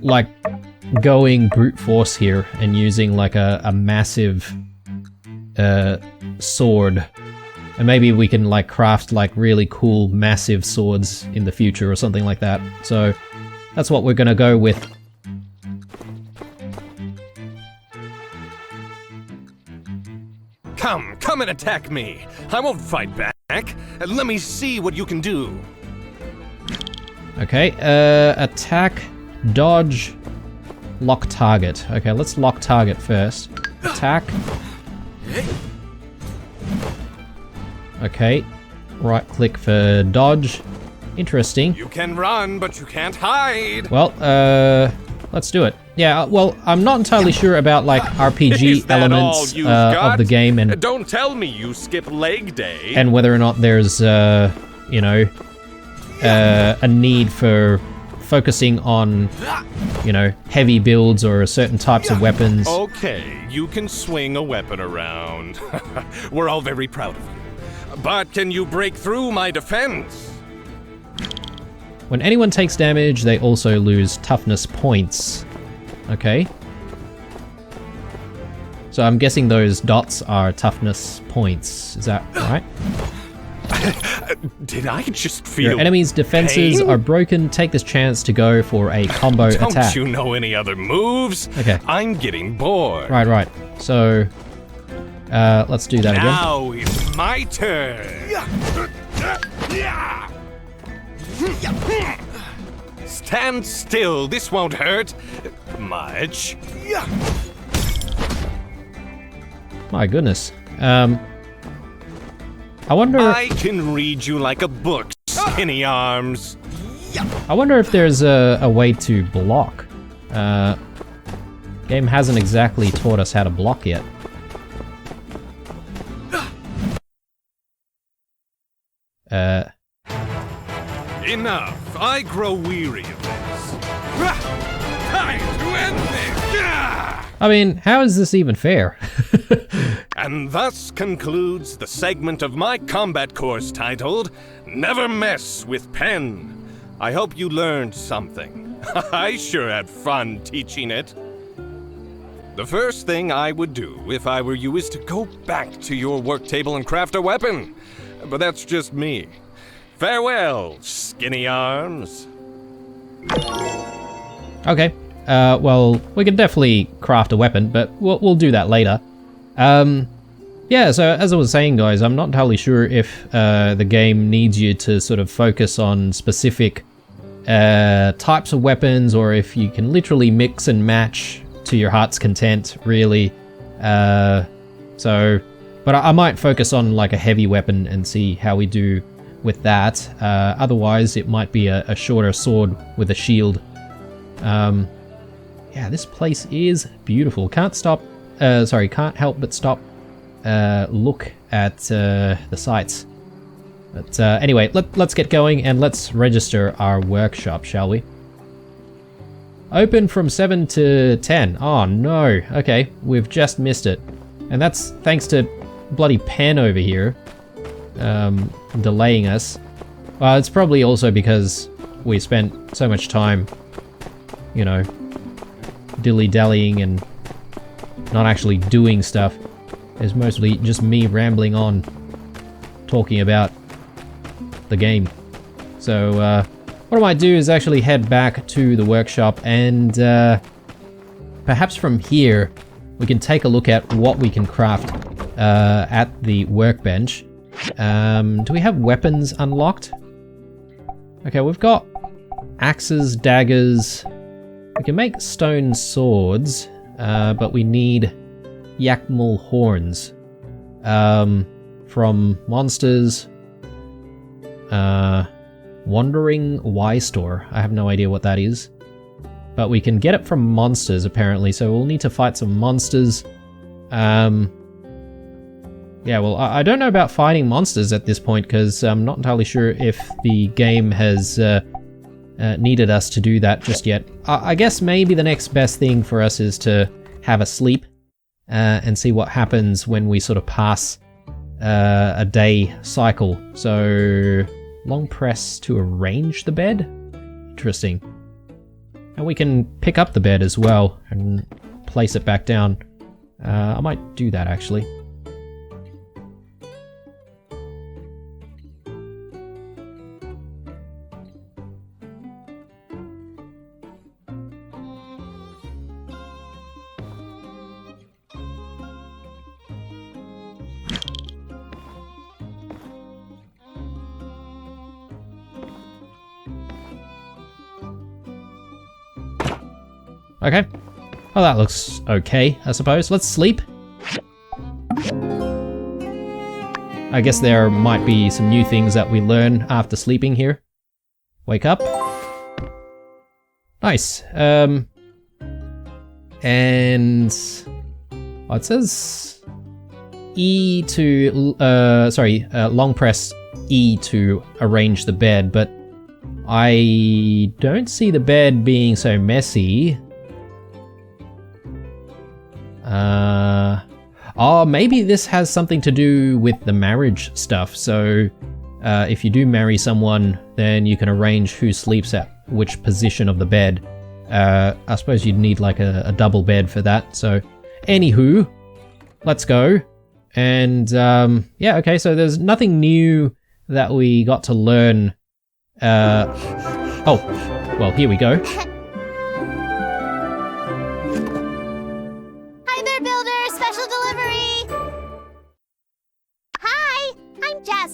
like going brute force here and using like a massive sword, and maybe we can like craft like really cool massive swords in the future or something like that. So that's what we're gonna go with. Come and attack me. I won't fight back. Let me see what you can do. Okay, attack, dodge, lock target. Okay, let's lock target first. Attack. Okay, right click for dodge. Interesting. You can run, but you can't hide. Well, let's do it. Yeah, well, I'm not entirely sure about like RPG elements of the game, and don't tell me you skip leg day. And whether or not there's, you know, a need for focusing on, you know, heavy builds or certain types of weapons. Okay, you can swing a weapon around. We're all very proud of you. But can you break through my defense? When anyone takes damage, they also lose toughness points. Okay. So I'm guessing those dots are toughness points. Is that right? Did I just feel Your enemy's defenses pain? are broken. Take this chance to go for a combo Don't attack. you know any other moves? Okay. I'm getting bored. Right. So, let's do that again. Now it's my turn. Stand still. This won't hurt much. My goodness. I wonder. I can read you like a book, skinny arms. I wonder if there's a way to block. Game hasn't exactly taught us how to block yet. Enough. I grow weary of this. Time to end this. I mean, how is this even fair? And thus concludes the segment of my combat course titled Never Mess with Pen. I hope you learned something. I sure had fun teaching it. The first thing I would do if I were you is to go back to your work table and craft a weapon. But that's just me. Farewell, skinny arms. Okay. Well, we can definitely craft a weapon, but we'll do that later. Yeah, so as I was saying, guys, I'm not entirely sure if the game needs you to sort of focus on specific types of weapons, or if you can literally mix and match to your heart's content, really. But I might focus on like a heavy weapon and see how we do with that. Otherwise, it might be a shorter sword with a shield. Yeah, this place is beautiful. Can't help but stop look at the sights. But anyway, let's get going and let's register our workshop, shall we? Open from 7 to 10. Oh no. Okay, we've just missed it. And that's thanks to bloody Pen over here delaying us. Well, it's probably also because we spent so much time, you know, dilly-dallying and not actually doing stuff. It's mostly just me rambling on, talking about the game. So, what I might do is actually head back to the workshop and perhaps from here we can take a look at what we can craft at the workbench. Do we have weapons unlocked? Okay, we've got axes, daggers. We can make stone swords, but we need Yakmul horns from monsters. Wandering Y Store. I have no idea what that is. But we can get it from monsters, apparently, so we'll need to fight some monsters. Yeah, well, I don't know about fighting monsters at this point, because I'm not entirely sure if the game has needed us to do that just yet. I guess maybe the next best thing for us is to have a sleep and see what happens when we sort of pass a day cycle. So long press to arrange the bed? Interesting. And we can pick up the bed as well and place it back down. I might do that actually. Okay. Well, that looks okay, I suppose. Let's sleep. I guess there might be some new things that we learn after sleeping here. Wake up. Nice. And... oh, it says E to... long press E to arrange the bed, but I don't see the bed being so messy. Oh, maybe this has something to do with the marriage stuff. So, if you do marry someone, then you can arrange who sleeps at which position of the bed. I suppose you'd need like a double bed for that. So, anywho, let's go. And, yeah, okay, so there's nothing new that we got to learn. Oh, well, here we go.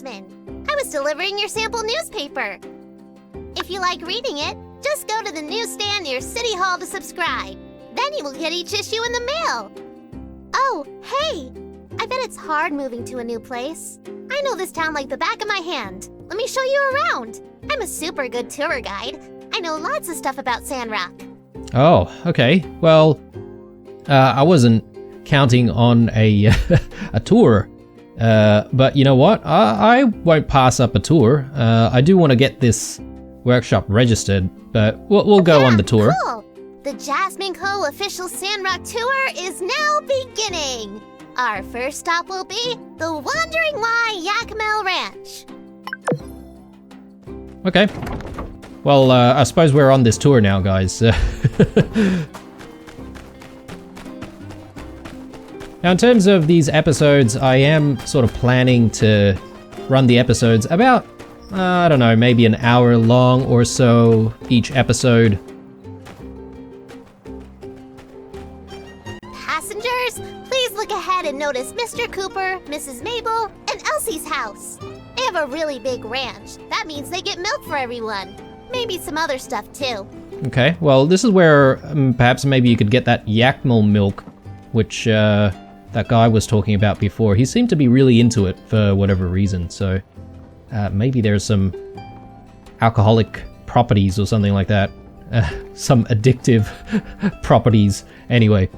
I was delivering your sample newspaper. If you like reading it, just go to the newsstand near City Hall to subscribe. Then you will get each issue in the mail. Oh, hey! I bet it's hard moving to a new place. I know this town like the back of my hand. Let me show you around. I'm a super good tour guide. I know lots of stuff about Sandrock. Oh, okay. Well, I wasn't counting on a a tour. But you know what? I won't pass up a tour. I do want to get this workshop registered, but we'll go on the tour. Cool. The Jasmine Co. official Sandrock tour is now beginning. Our first stop will be the Wandering Y Yakmel Ranch. Okay. Well, I suppose we're on this tour now, guys. Now, in terms of these episodes, I am sort of planning to run the episodes about, I don't know, maybe an hour long or so each episode. Passengers, please look ahead and notice Mr. Cooper, Mrs. Mabel, and Elsie's house. They have a really big ranch. That means they get milk for everyone. Maybe some other stuff too. Okay, well, this is where perhaps maybe you could get that Yakmel milk, which that guy was talking about before. He seemed to be really into it for whatever reason, so maybe there's some alcoholic properties or something like that. Some addictive properties. Anyway.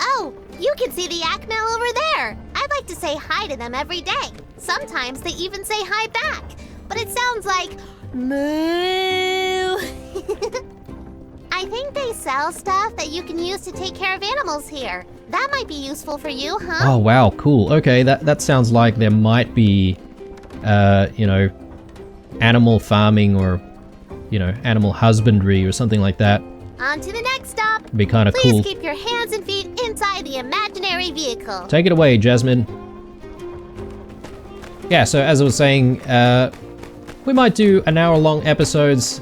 Oh, you can see the Yakmel over there. I'd like to say hi to them every day. Sometimes they even say hi back, but it sounds like moo. I think they sell stuff that you can use to take care of animals here. That might be useful for you, huh? Oh, wow, cool. Okay, that sounds like there might be, you know, animal farming or, you know, animal husbandry or something like that. On to the next stop. It'd be kind of cool. Please keep your hands and feet inside the imaginary vehicle. Take it away, Jasmine. Yeah, so as I was saying, we might do an hour-long episodes.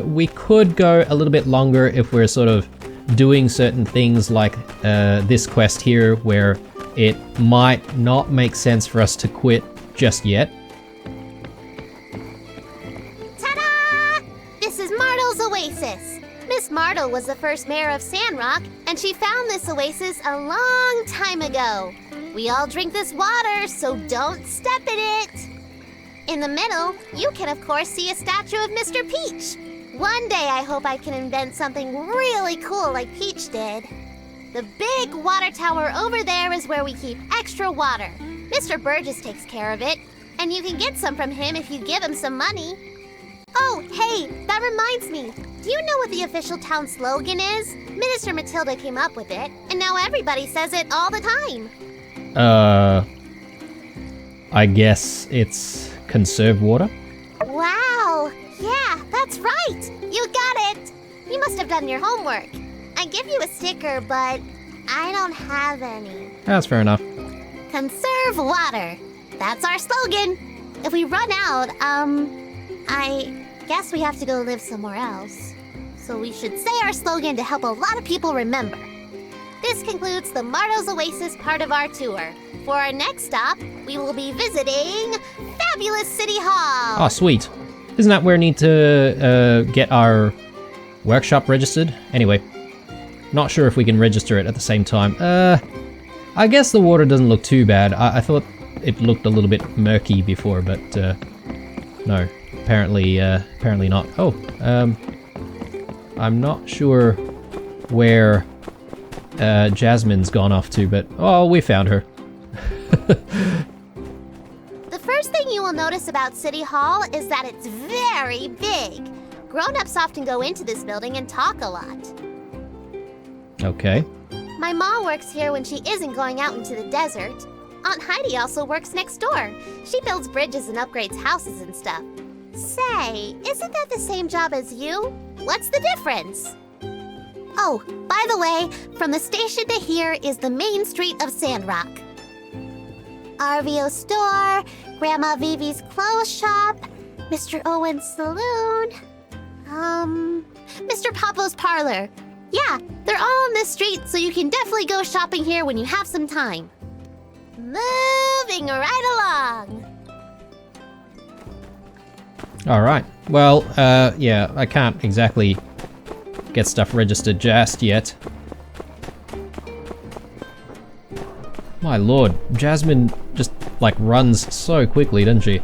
We could go a little bit longer if we're sort of doing certain things like this quest here, where it might not make sense for us to quit just yet. Ta-da! This is Martle's Oasis. Miss Martle was the first mayor of Sandrock, and she found this oasis a long time ago. We all drink this water, so don't step in it. In the middle, you can of course see a statue of Mr. Peach. One day I hope I can invent something really cool like Peach did. The big water tower over there is where we keep extra water. Mr. Burgess takes care of it, and you can get some from him if you give him some money. Oh, hey, that reminds me. Do you know what the official town slogan is? Minister Matilda came up with it, and now everybody says it all the time. I guess it's conserved water. Wow! Yeah, that's right! You got it! You must have done your homework. I give you a sticker, but I don't have any. That's fair enough. Conserve water. That's our slogan. If we run out, I guess we have to go live somewhere else. So we should say our slogan to help a lot of people remember. This concludes the Mardo's Oasis part of our tour. For our next stop, we will be visiting Fabulous City Hall. Oh, sweet. Isn't that where we need to get our workshop registered? Anyway, not sure if we can register it at the same time. I guess the water doesn't look too bad. I thought it looked a little bit murky before, but no, apparently not. Oh, I'm not sure where Jasmine's gone off to, but oh, we found her. The first thing you will notice about City Hall is that it's very big. Grown-ups often go into this building and talk a lot. Okay. My mom works here when she isn't going out into the desert. Aunt Heidi also works next door. She builds bridges and upgrades houses and stuff. Say, isn't that the same job as you? What's the difference? Oh, by the way, from the station to here is the main street of Sandrock. RVO store, Grandma Vivi's clothes shop, Mr. Owen's saloon, Mr. Papo's parlor. Yeah, they're all on this street, so you can definitely go shopping here when you have some time. Moving right along. Alright. Well, yeah, I can't exactly get stuff registered just yet. My lord, Jasmine just, like, runs so quickly, doesn't she?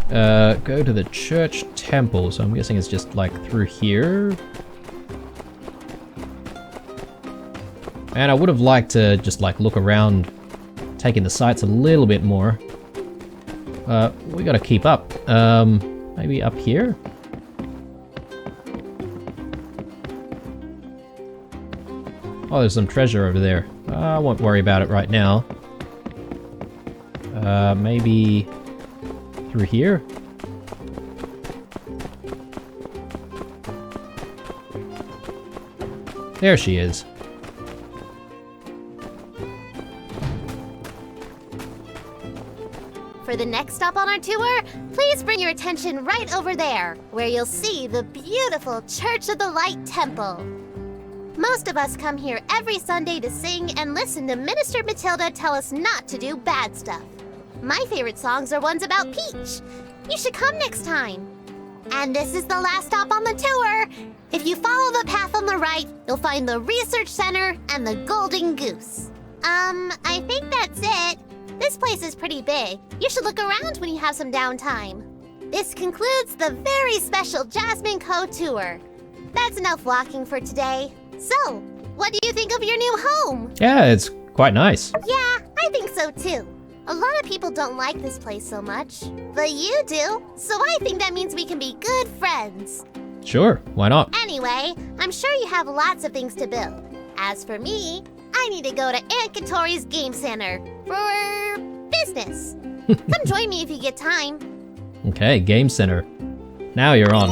Go to the church temple, so I'm guessing it's just, like, through here? And I would have liked to just, like, look around, taking the sights a little bit more. We gotta keep up. Maybe up here? Oh, there's some treasure over there. I won't worry about it right now. Maybe through here? There she is. For the next stop on our tour, please bring your attention right over there, where you'll see the beautiful Church of the Light Temple. Most of us come here every Sunday to sing and listen to Minister Matilda tell us not to do bad stuff. My favorite songs are ones about Peach. You should come next time. And this is the last stop on the tour. If you follow the path on the right, you'll find the Research Center and the Golden Goose. I think that's it. This place is pretty big. You should look around when you have some downtime. This concludes the very special Jasmine Co. tour. That's enough walking for today. So, what do you think of your new home? Yeah, it's quite nice. Yeah, I think so too. A lot of people don't like this place so much, but you do, so I think that means we can be good friends. Sure, why not? Anyway, I'm sure you have lots of things to build. As for me, I need to go to Aunt Katori's Game Center for business. Come join me if you get time. Okay, Game Center. Now you're on.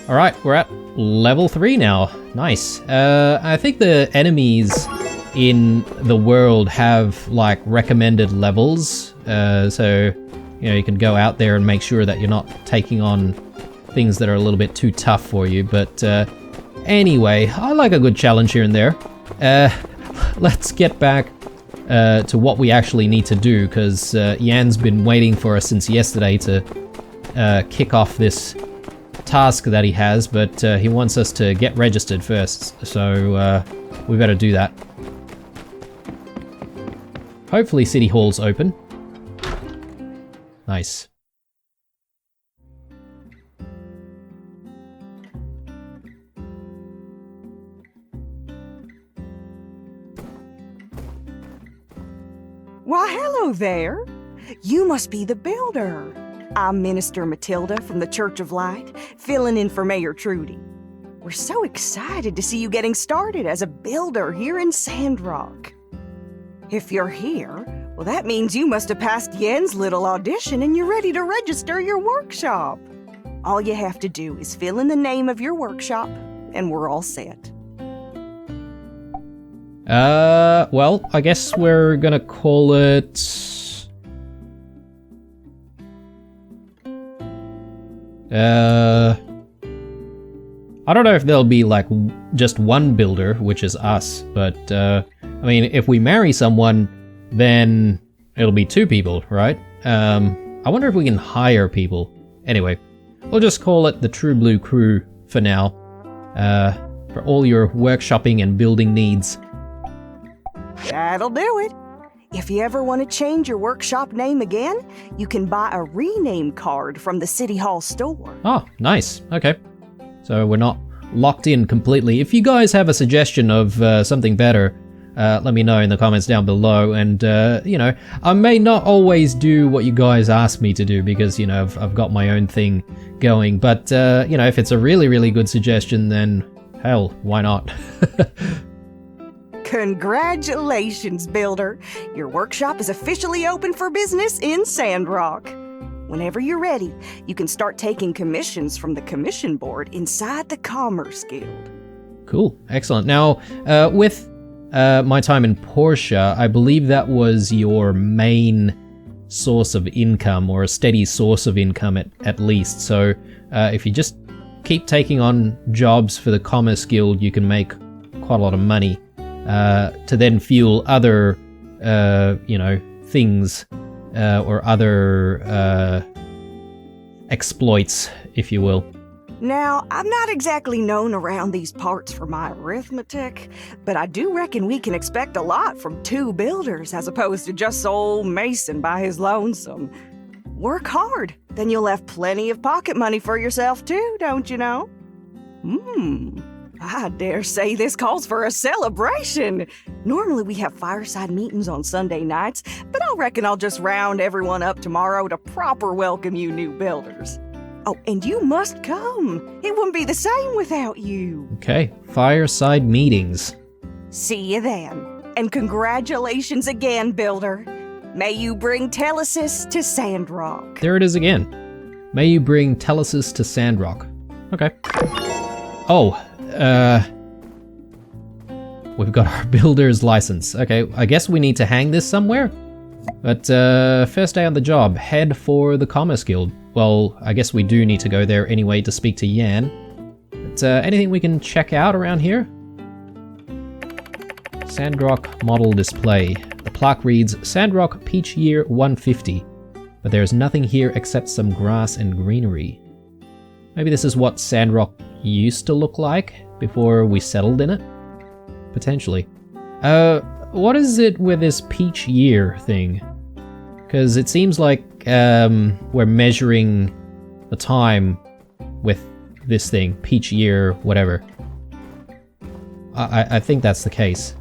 Alright, we're at level 3 now. Nice. I think the enemies in the world have, like, recommended levels. So, you know, you can go out there and make sure that you're not taking on things that are a little bit too tough for you. But anyway, I like a good challenge here and there. Let's get back to what we actually need to do, because Yan's been waiting for us since yesterday to kick off this task that he has, but he wants us to get registered first, so we better do that. Hopefully City Hall's open. Nice. Why, hello there. You must be the builder. I'm Minister Matilda from the Church of Light, filling in for Mayor Trudy. We're so excited to see you getting started as a builder here in Sandrock. If you're here, Well, that means you must have passed Yen's little audition and you're ready to register your workshop. All you have to do is fill in the name of your workshop, and we're all set. Well, I guess we're gonna call it... I don't know if there'll be, like, just one builder, which is us, but, I mean, if we marry someone, then it'll be 2 people, right? I wonder if we can hire people. Anyway, we'll just call it the True Blue Crew for now, for all your workshopping and building needs. That'll do it. If you ever want to change your workshop name again, you can buy a rename card from the City Hall store. Oh, nice. Okay. So we're not locked in completely. If you guys have a suggestion of something better, let me know in the comments down below. And, you know, I may not always do what you guys ask me to do because, you know, I've got my own thing going. But, you know, if it's a really, really good suggestion, then hell, why not? Congratulations, Builder! Your workshop is officially open for business in Sandrock. Whenever you're ready, you can start taking commissions from the commission board inside the Commerce Guild. Cool, excellent. Now, with my time in Portia, I believe that was your main source of income, or a steady source of income at least. So if you just keep taking on jobs for the Commerce Guild, you can make quite a lot of money. To then fuel other, you know, things or other exploits, if you will. Now, I'm not exactly known around these parts for my arithmetic, but I do reckon we can expect a lot from 2 builders as opposed to just old Mason by his lonesome. Work hard, then you'll have plenty of pocket money for yourself too, don't you know? I dare say this calls for a celebration. Normally we have fireside meetings on Sunday nights, but I reckon I'll just round everyone up tomorrow to proper welcome you new builders. Oh, and you must come. It wouldn't be the same without you. Okay, fireside meetings. See you then. And congratulations again, Builder. May you bring Telesis to Sandrock. There it is again. May you bring Telesis to Sandrock. Okay. Oh, we've got our builder's license. Okay, I guess we need to hang this somewhere. But first day on the job, head for the Commerce Guild. Well, I guess we do need to go there anyway to speak to Yan. But anything we can check out around here? Sandrock model display. The plaque reads Sandrock Peach Year 150. But there's nothing here except some grass and greenery. Maybe this is what Sandrock used to look like before we settled in it? Potentially. What is it with this peach year thing? Because it seems like we're measuring the time with this thing, peach year, whatever. I think that's the case.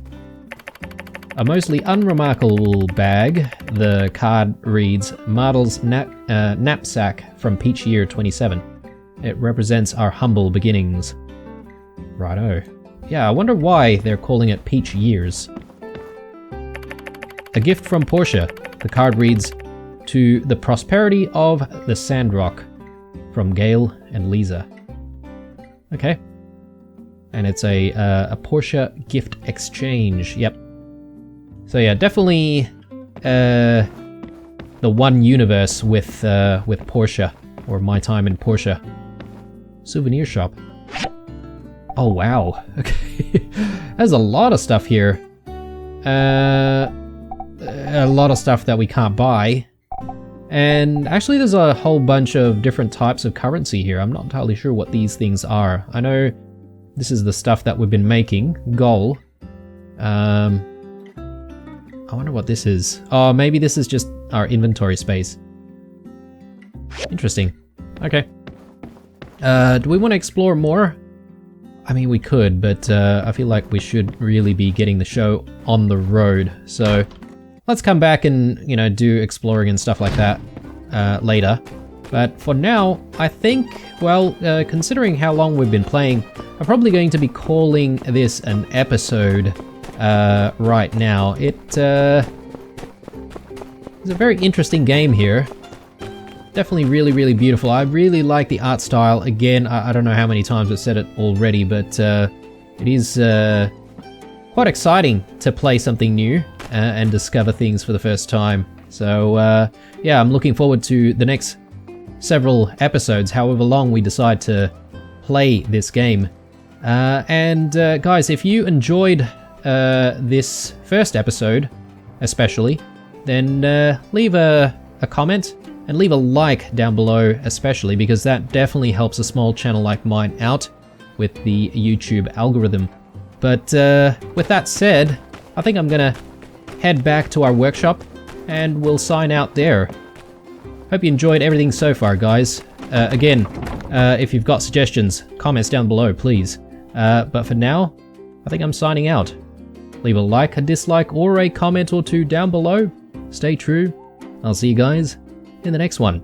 A mostly unremarkable bag. The card reads Mardel's knapsack from peach year 27. It represents our humble beginnings. Righto. Yeah, I wonder why they're calling it Peach Years. A gift from Portia. The card reads, To the prosperity of the Sandrock, from Gail and Lisa. Okay. And it's a Portia gift exchange. Yep. So yeah, definitely the one universe with Portia, or my time in Portia. Souvenir shop. Oh wow, okay. There's a lot of stuff here. A lot of stuff that we can't buy. And actually there's a whole bunch of different types of currency here. I'm not entirely sure what these things are. I know this is the stuff that we've been making. Goal. I wonder what this is. Oh, maybe this is just our inventory space. Interesting. Okay. Do we want to explore more? I mean, we could, but I feel like we should really be getting the show on the road. So let's come back and, you know, do exploring and stuff like that later. But for now, I think, well, considering how long we've been playing, I'm probably going to be calling this an episode right now. It's a very interesting game here. Definitely really, really beautiful. I really like the art style. Again, I don't know how many times I've said it already, but it is quite exciting to play something new and discover things for the first time. So yeah, I'm looking forward to the next several episodes, however long we decide to play this game. And guys, if you enjoyed this first episode especially, then leave a comment and leave a like down below, especially because that definitely helps a small channel like mine out with the YouTube algorithm. But with that said, I think I'm gonna head back to our workshop and we'll sign out there. Hope you enjoyed everything so far, guys. Again, if you've got suggestions, comments down below, please. But for now, I think I'm signing out. Leave a like, a dislike, or a comment or two down below. Stay true. I'll see you guys in the next one.